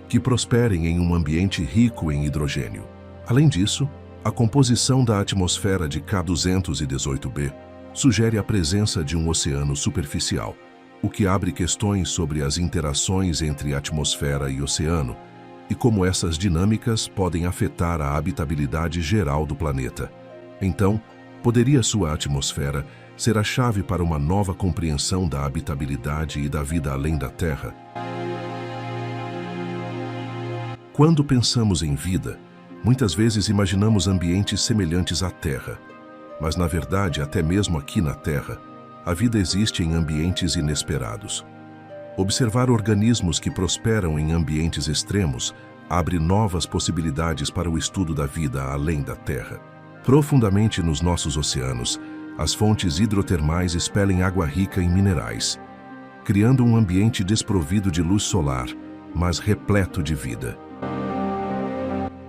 que prosperem em um ambiente rico em hidrogênio. Além disso, a composição da atmosfera de K218b sugere a presença de um oceano superficial, o que abre questões sobre as interações entre atmosfera e oceano e como essas dinâmicas podem afetar a habitabilidade geral do planeta. Então, poderia sua atmosfera ser a chave para uma nova compreensão da habitabilidade e da vida além da Terra? Quando pensamos em vida, muitas vezes imaginamos ambientes semelhantes à Terra. Mas, na verdade, até mesmo aqui na Terra, a vida existe em ambientes inesperados. Observar organismos que prosperam em ambientes extremos abre novas possibilidades para o estudo da vida além da Terra. Profundamente nos nossos oceanos, as fontes hidrotermais expelem água rica em minerais, criando um ambiente desprovido de luz solar, mas repleto de vida.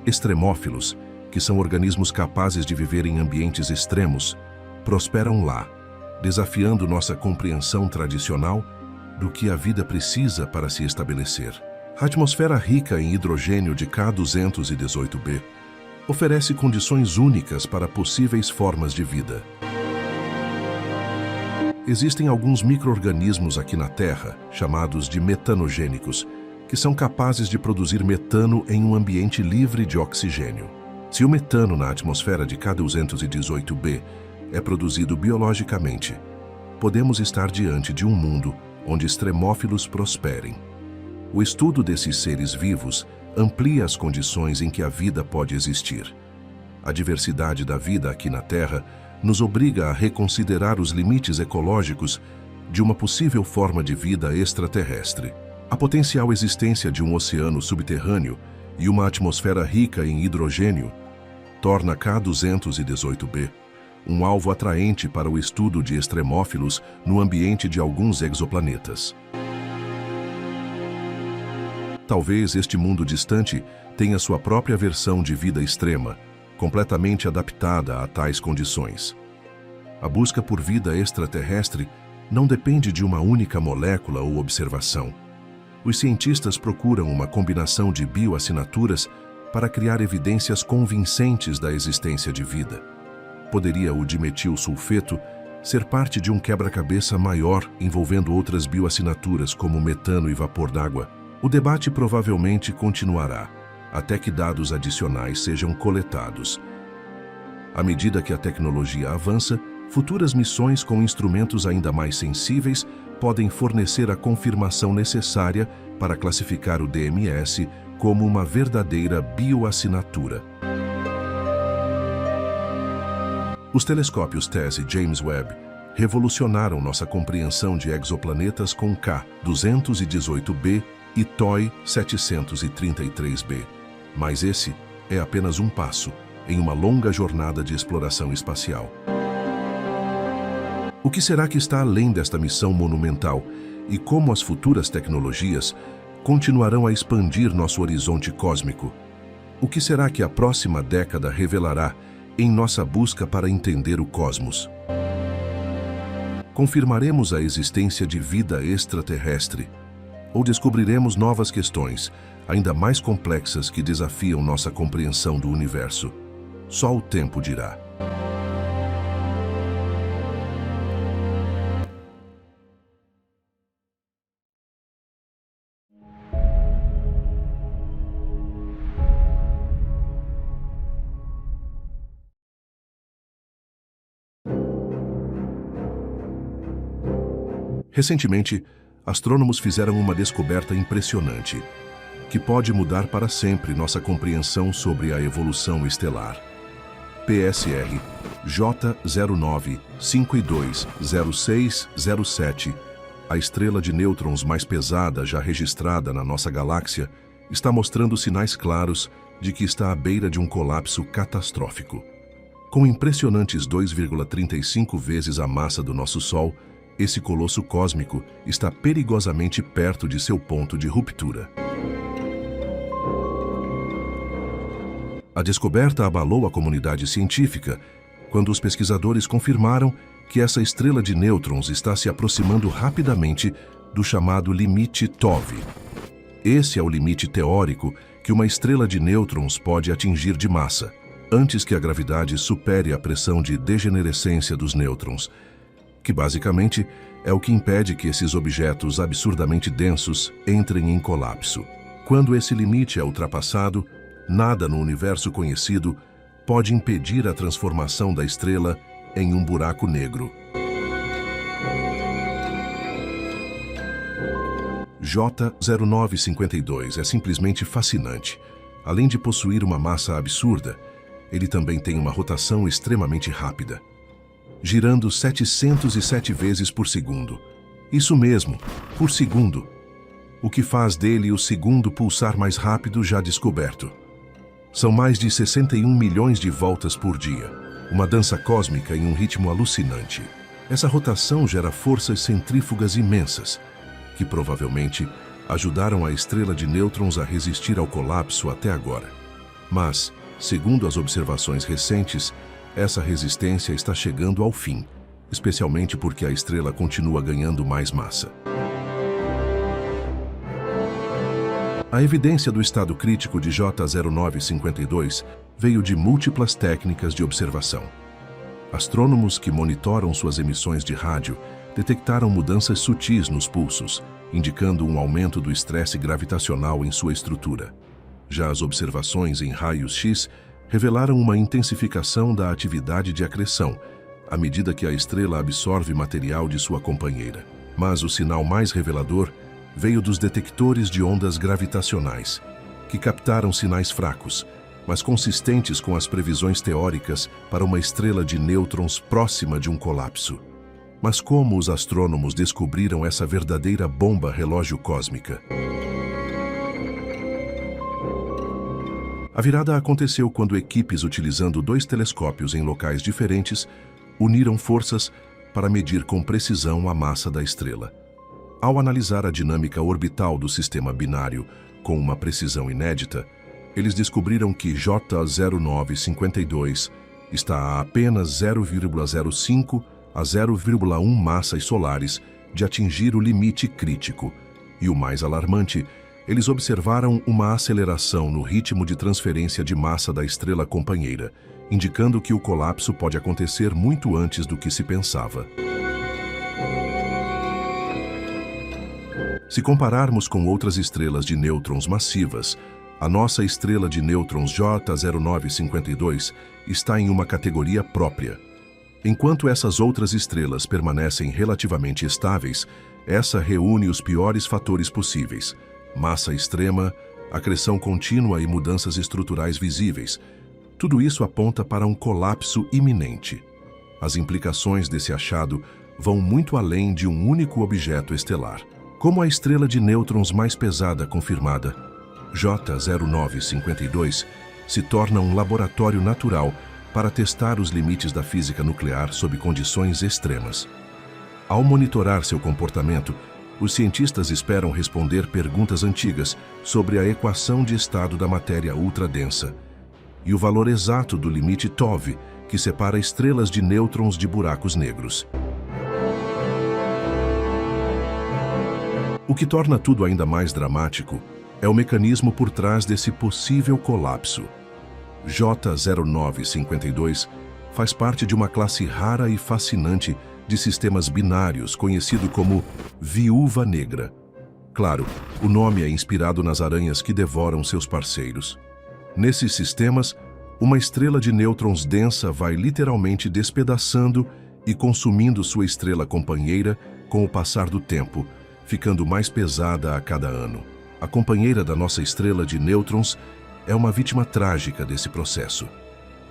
Extremófilos, que são organismos capazes de viver em ambientes extremos, prosperam lá, desafiando nossa compreensão tradicional do que a vida precisa para se estabelecer. A atmosfera rica em hidrogênio de K218b oferece condições únicas para possíveis formas de vida. Existem alguns micro-organismos aqui na Terra, chamados de metanogênicos, que são capazes de produzir metano em um ambiente livre de oxigênio. Se o metano na atmosfera de K218b é produzido biologicamente, podemos estar diante de um mundo onde extremófilos prosperem. O estudo desses seres vivos amplia as condições em que a vida pode existir. A diversidade da vida aqui na Terra nos obriga a reconsiderar os limites ecológicos de uma possível forma de vida extraterrestre. A potencial existência de um oceano subterrâneo e uma atmosfera rica em hidrogênio torna K218b um alvo atraente para o estudo de extremófilos no ambiente de alguns exoplanetas. Talvez este mundo distante tenha sua própria versão de vida extrema, completamente adaptada a tais condições. A busca por vida extraterrestre não depende de uma única molécula ou observação. Os cientistas procuram uma combinação de bioassinaturas para criar evidências convincentes da existência de vida. Poderia o dimetilsulfeto ser parte de um quebra-cabeça maior envolvendo outras bioassinaturas como metano e vapor d'água? O debate provavelmente continuará, até que dados adicionais sejam coletados. À medida que a tecnologia avança, futuras missões com instrumentos ainda mais sensíveis podem fornecer a confirmação necessária para classificar o DMS como uma verdadeira bioassinatura. Os telescópios TESS e James Webb revolucionaram nossa compreensão de exoplanetas com K218b e TOI 733b. Mas esse é apenas um passo em uma longa jornada de exploração espacial. O que será que está além desta missão monumental e como as futuras tecnologias continuarão a expandir nosso horizonte cósmico? O que será que a próxima década revelará em nossa busca para entender o cosmos? Confirmaremos a existência de vida extraterrestre ou descobriremos novas questões, ainda mais complexas que desafiam nossa compreensão do universo? Só o tempo dirá. Recentemente, astrônomos fizeram uma descoberta impressionante, que pode mudar para sempre nossa compreensão sobre a evolução estelar. PSR J09520607, a estrela de nêutrons mais pesada já registrada na nossa galáxia, está mostrando sinais claros de que está à beira de um colapso catastrófico. Com impressionantes 2,35 vezes a massa do nosso Sol, esse colosso cósmico está perigosamente perto de seu ponto de ruptura. A descoberta abalou a comunidade científica quando os pesquisadores confirmaram que essa estrela de nêutrons está se aproximando rapidamente do chamado limite TOV. Esse é o limite teórico que uma estrela de nêutrons pode atingir de massa, antes que a gravidade supere a pressão de degenerescência dos nêutrons, que basicamente é o que impede que esses objetos absurdamente densos entrem em colapso. Quando esse limite é ultrapassado, nada no universo conhecido pode impedir a transformação da estrela em um buraco negro. J0952 é simplesmente fascinante. Além de possuir uma massa absurda, ele também tem uma rotação extremamente rápida, girando 707 vezes por segundo. Isso mesmo, por segundo. O que faz dele o segundo pulsar mais rápido já descoberto. São mais de 61 milhões de voltas por dia, uma dança cósmica em um ritmo alucinante. Essa rotação gera forças centrífugas imensas, que provavelmente ajudaram a estrela de nêutrons a resistir ao colapso até agora. Mas, segundo as observações recentes, essa resistência está chegando ao fim, especialmente porque a estrela continua ganhando mais massa. A evidência do estado crítico de J0952 veio de múltiplas técnicas de observação. Astrônomos que monitoram suas emissões de rádio detectaram mudanças sutis nos pulsos, indicando um aumento do estresse gravitacional em sua estrutura. Já as observações em raios-x revelaram uma intensificação da atividade de acreção, à medida que a estrela absorve material de sua companheira. Mas o sinal mais revelador veio dos detectores de ondas gravitacionais, que captaram sinais fracos, mas consistentes com as previsões teóricas para uma estrela de nêutrons próxima de um colapso. Mas como os astrônomos descobriram essa verdadeira bomba relógio cósmica? A virada aconteceu quando equipes utilizando 2 telescópios em locais diferentes uniram forças para medir com precisão a massa da estrela. Ao analisar a dinâmica orbital do sistema binário com uma precisão inédita, eles descobriram que J0952 está a apenas 0,05 a 0,1 massas solares de atingir o limite crítico. E o mais alarmante, eles observaram uma aceleração no ritmo de transferência de massa da estrela companheira, indicando que o colapso pode acontecer muito antes do que se pensava. Se compararmos com outras estrelas de nêutrons massivas, a nossa estrela de nêutrons J0952 está em uma categoria própria. Enquanto essas outras estrelas permanecem relativamente estáveis, essa reúne os piores fatores possíveis: massa extrema, acreção contínua e mudanças estruturais visíveis. Tudo isso aponta para um colapso iminente. As implicações desse achado vão muito além de um único objeto estelar. Como a estrela de nêutrons mais pesada confirmada, J0952 se torna um laboratório natural para testar os limites da física nuclear sob condições extremas. Ao monitorar seu comportamento, os cientistas esperam responder perguntas antigas sobre a equação de estado da matéria ultradensa e o valor exato do limite TOV, que separa estrelas de nêutrons de buracos negros. O que torna tudo ainda mais dramático é o mecanismo por trás desse possível colapso. J0952 faz parte de uma classe rara e fascinante de sistemas binários conhecido como viúva negra. Claro, o nome é inspirado nas aranhas que devoram seus parceiros. Nesses sistemas, uma estrela de nêutrons densa vai literalmente despedaçando e consumindo sua estrela companheira com o passar do tempo, ficando mais pesada a cada ano. A companheira da nossa estrela de nêutrons é uma vítima trágica desse processo.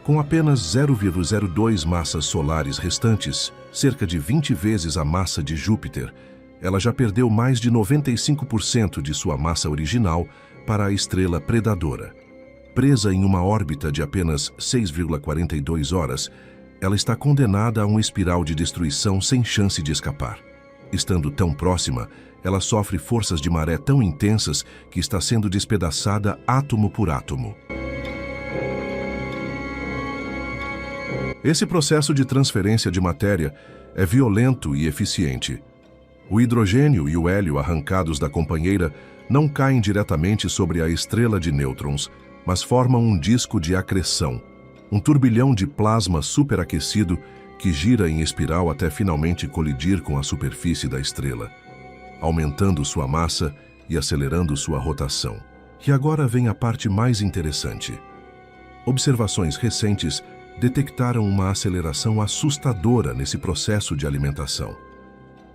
Com apenas 0,02 massas solares restantes, cerca de 20 vezes a massa de Júpiter, ela já perdeu mais de 95% de sua massa original para a estrela predadora. Presa em uma órbita de apenas 6,42 horas, ela está condenada a uma espiral de destruição sem chance de escapar. Estando tão próxima, ela sofre forças de maré tão intensas que está sendo despedaçada átomo por átomo. Esse processo de transferência de matéria é violento e eficiente. O hidrogênio e o hélio arrancados da companheira não caem diretamente sobre a estrela de nêutrons, mas formam um disco de acreção, um turbilhão de plasma superaquecido que gira em espiral até finalmente colidir com a superfície da estrela, aumentando sua massa e acelerando sua rotação. E agora vem a parte mais interessante. Observações recentes detectaram uma aceleração assustadora nesse processo de alimentação.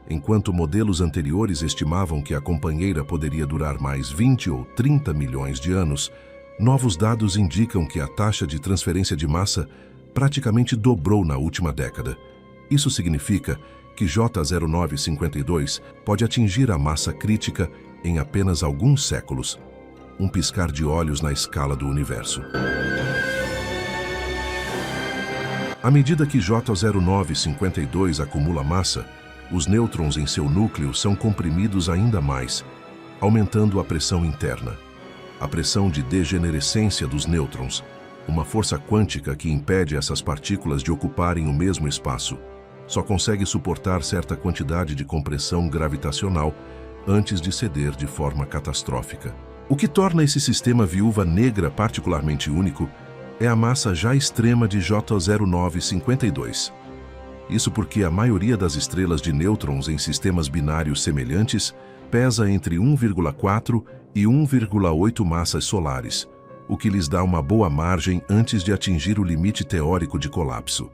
Enquanto modelos anteriores estimavam que a companheira poderia durar mais 20 ou 30 milhões de anos, novos dados indicam que a taxa de transferência de massa praticamente dobrou na última década. Isso significa que J0952 pode atingir a massa crítica em apenas alguns séculos, um piscar de olhos na escala do universo. À medida que J0952 acumula massa, os nêutrons em seu núcleo são comprimidos ainda mais, aumentando a pressão interna. A pressão de degenerescência dos nêutrons, uma força quântica que impede essas partículas de ocuparem o mesmo espaço, só consegue suportar certa quantidade de compressão gravitacional antes de ceder de forma catastrófica. O que torna esse sistema viúva negra particularmente único é a massa já extrema de J0952. Isso porque a maioria das estrelas de nêutrons em sistemas binários semelhantes pesa entre 1,4 e 1,8 massas solares, o que lhes dá uma boa margem antes de atingir o limite teórico de colapso.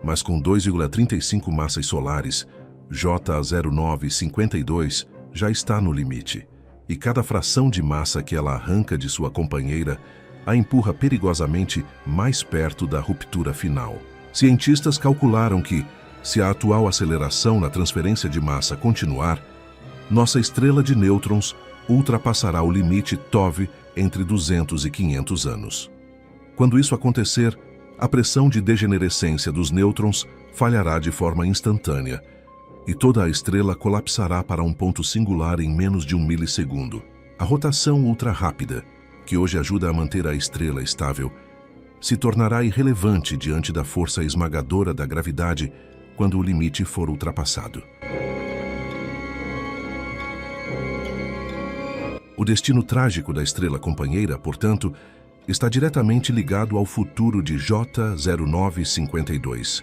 Mas com 2,35 massas solares, J0952 já está no limite, e cada fração de massa que ela arranca de sua companheira a empurra perigosamente mais perto da ruptura final. Cientistas calcularam que, se a atual aceleração na transferência de massa continuar, nossa estrela de nêutrons ultrapassará o limite TOV entre 200 e 500 anos. Quando isso acontecer, a pressão de degenerescência dos nêutrons falhará de forma instantânea e toda a estrela colapsará para um ponto singular em menos de 1 milissegundo. A rotação ultra-rápida, que hoje ajuda a manter a estrela estável, se tornará irrelevante diante da força esmagadora da gravidade quando o limite for ultrapassado. O destino trágico da estrela companheira, portanto, está diretamente ligado ao futuro de J0952.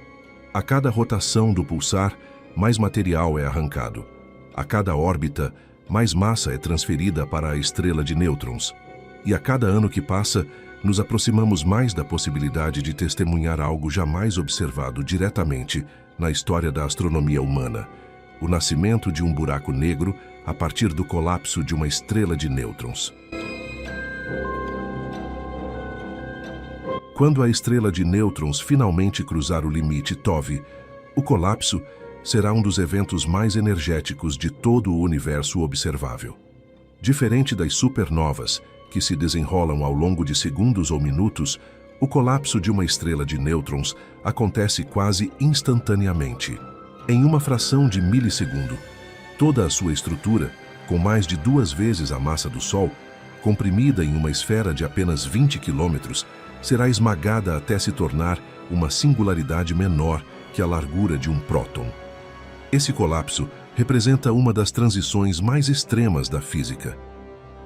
A cada rotação do pulsar, mais material é arrancado. A cada órbita, mais massa é transferida para a estrela de nêutrons. E a cada ano que passa, nos aproximamos mais da possibilidade de testemunhar algo jamais observado diretamente na história da astronomia humana: o nascimento de um buraco negro a partir do colapso de uma estrela de nêutrons. Quando a estrela de nêutrons finalmente cruzar o limite TOV, o colapso será um dos eventos mais energéticos de todo o universo observável. Diferente das supernovas, que se desenrolam ao longo de segundos ou minutos, o colapso de uma estrela de nêutrons acontece quase instantaneamente. Em uma fração de milissegundo, toda a sua estrutura, com mais de 2 vezes a massa do Sol, comprimida em uma esfera de apenas 20 quilômetros, será esmagada até se tornar uma singularidade menor que a largura de um próton. Esse colapso representa uma das transições mais extremas da física.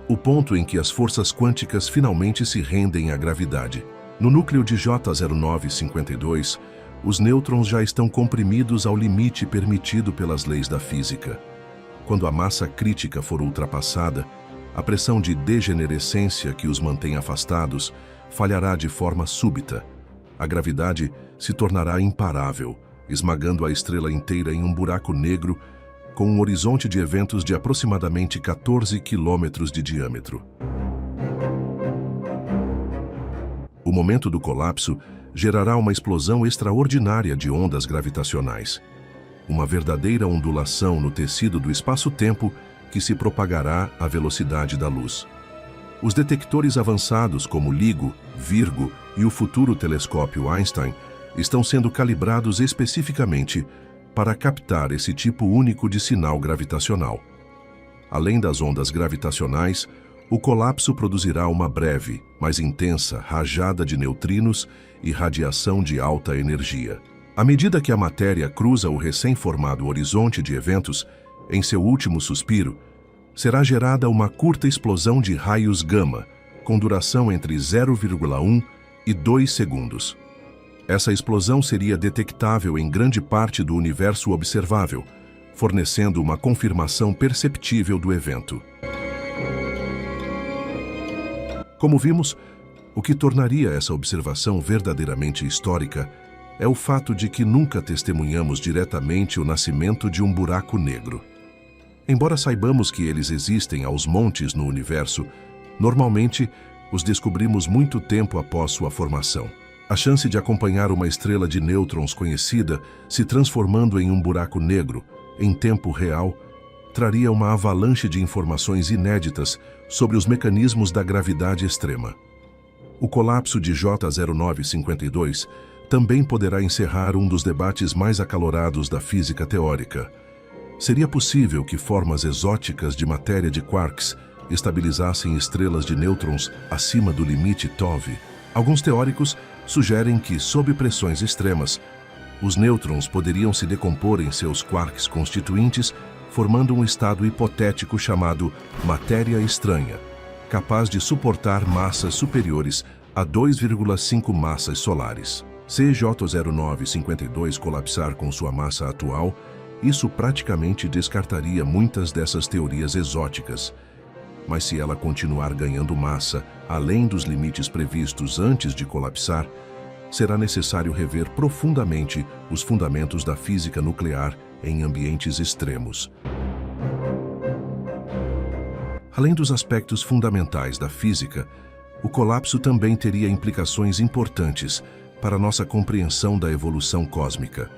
O ponto em que as forças quânticas finalmente se rendem à gravidade. No núcleo de J0952, os nêutrons já estão comprimidos ao limite permitido pelas leis da física. Quando a massa crítica for ultrapassada, a pressão de degenerescência que os mantém afastados falhará de forma súbita. A gravidade se tornará imparável, esmagando a estrela inteira em um buraco negro com um horizonte de eventos de aproximadamente 14 quilômetros de diâmetro. O momento do colapso gerará uma explosão extraordinária de ondas gravitacionais. Uma verdadeira ondulação no tecido do espaço-tempo que se propagará à velocidade da luz. Os detectores avançados como LIGO, Virgo e o futuro telescópio Einstein estão sendo calibrados especificamente para captar esse tipo único de sinal gravitacional. Além das ondas gravitacionais, o colapso produzirá uma breve, mas intensa rajada de neutrinos e radiação de alta energia. À medida que a matéria cruza o recém-formado horizonte de eventos, em seu último suspiro, será gerada uma curta explosão de raios gama, com duração entre 0,1 e 2 segundos. Essa explosão seria detectável em grande parte do universo observável, fornecendo uma confirmação perceptível do evento. Como vimos, o que tornaria essa observação verdadeiramente histórica é o fato de que nunca testemunhamos diretamente o nascimento de um buraco negro. Embora saibamos que eles existem aos montes no universo, normalmente os descobrimos muito tempo após sua formação. A chance de acompanhar uma estrela de nêutrons conhecida se transformando em um buraco negro, em tempo real, traria uma avalanche de informações inéditas sobre os mecanismos da gravidade extrema. O colapso de J0952 também poderá encerrar um dos debates mais acalorados da física teórica. Seria possível que formas exóticas de matéria de quarks estabilizassem estrelas de nêutrons acima do limite TOV? Alguns teóricos sugerem que, sob pressões extremas, os nêutrons poderiam se decompor em seus quarks constituintes, formando um estado hipotético chamado matéria estranha, capaz de suportar massas superiores a 2,5 massas solares. Se J0952 colapsar com sua massa atual, isso praticamente descartaria muitas dessas teorias exóticas. Mas se ela continuar ganhando massa além dos limites previstos antes de colapsar, será necessário rever profundamente os fundamentos da física nuclear em ambientes extremos. Além dos aspectos fundamentais da física, o colapso também teria implicações importantes para nossa compreensão da evolução cósmica.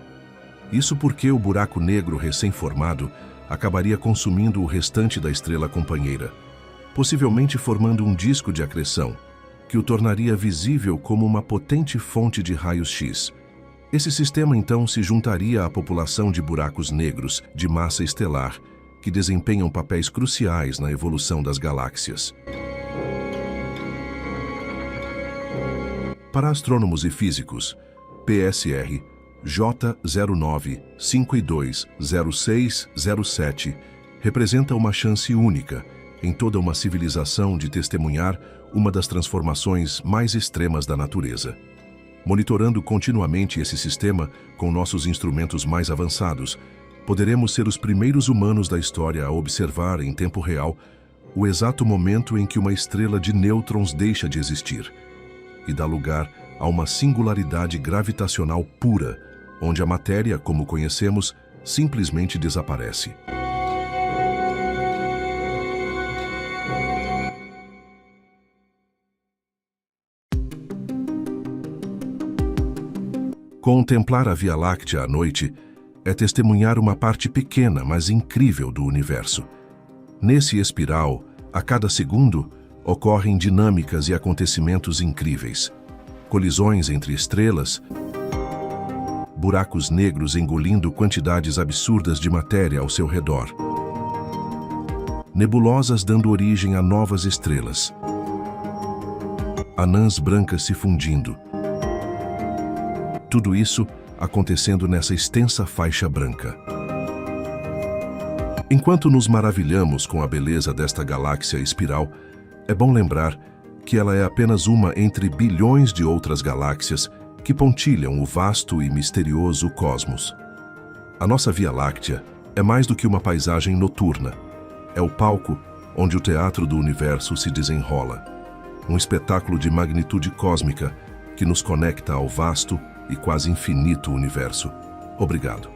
Isso porque o buraco negro recém-formado acabaria consumindo o restante da estrela companheira, possivelmente formando um disco de acreção, que o tornaria visível como uma potente fonte de raios-x. Esse sistema então se juntaria à população de buracos negros de massa estelar, que desempenham papéis cruciais na evolução das galáxias. Para astrônomos e físicos, PSR J09520607 representa uma chance única em toda uma civilização de testemunhar uma das transformações mais extremas da natureza. Monitorando continuamente esse sistema com nossos instrumentos mais avançados, poderemos ser os primeiros humanos da história a observar em tempo real o exato momento em que uma estrela de nêutrons deixa de existir e dá lugar a uma singularidade gravitacional pura, onde a matéria, como conhecemos, simplesmente desaparece. Contemplar a Via Láctea à noite é testemunhar uma parte pequena, mas incrível do universo. Nesse espiral, a cada segundo, ocorrem dinâmicas e acontecimentos incríveis. Colisões entre estrelas, buracos negros engolindo quantidades absurdas de matéria ao seu redor, nebulosas dando origem a novas estrelas, anãs brancas se fundindo. Tudo isso acontecendo nessa extensa faixa branca. Enquanto nos maravilhamos com a beleza desta galáxia espiral, é bom lembrar que ela é apenas uma entre bilhões de outras galáxias que pontilham o vasto e misterioso cosmos. A nossa Via Láctea é mais do que uma paisagem noturna. É o palco onde o teatro do universo se desenrola. Um espetáculo de magnitude cósmica que nos conecta ao vasto e quase infinito universo. Obrigado.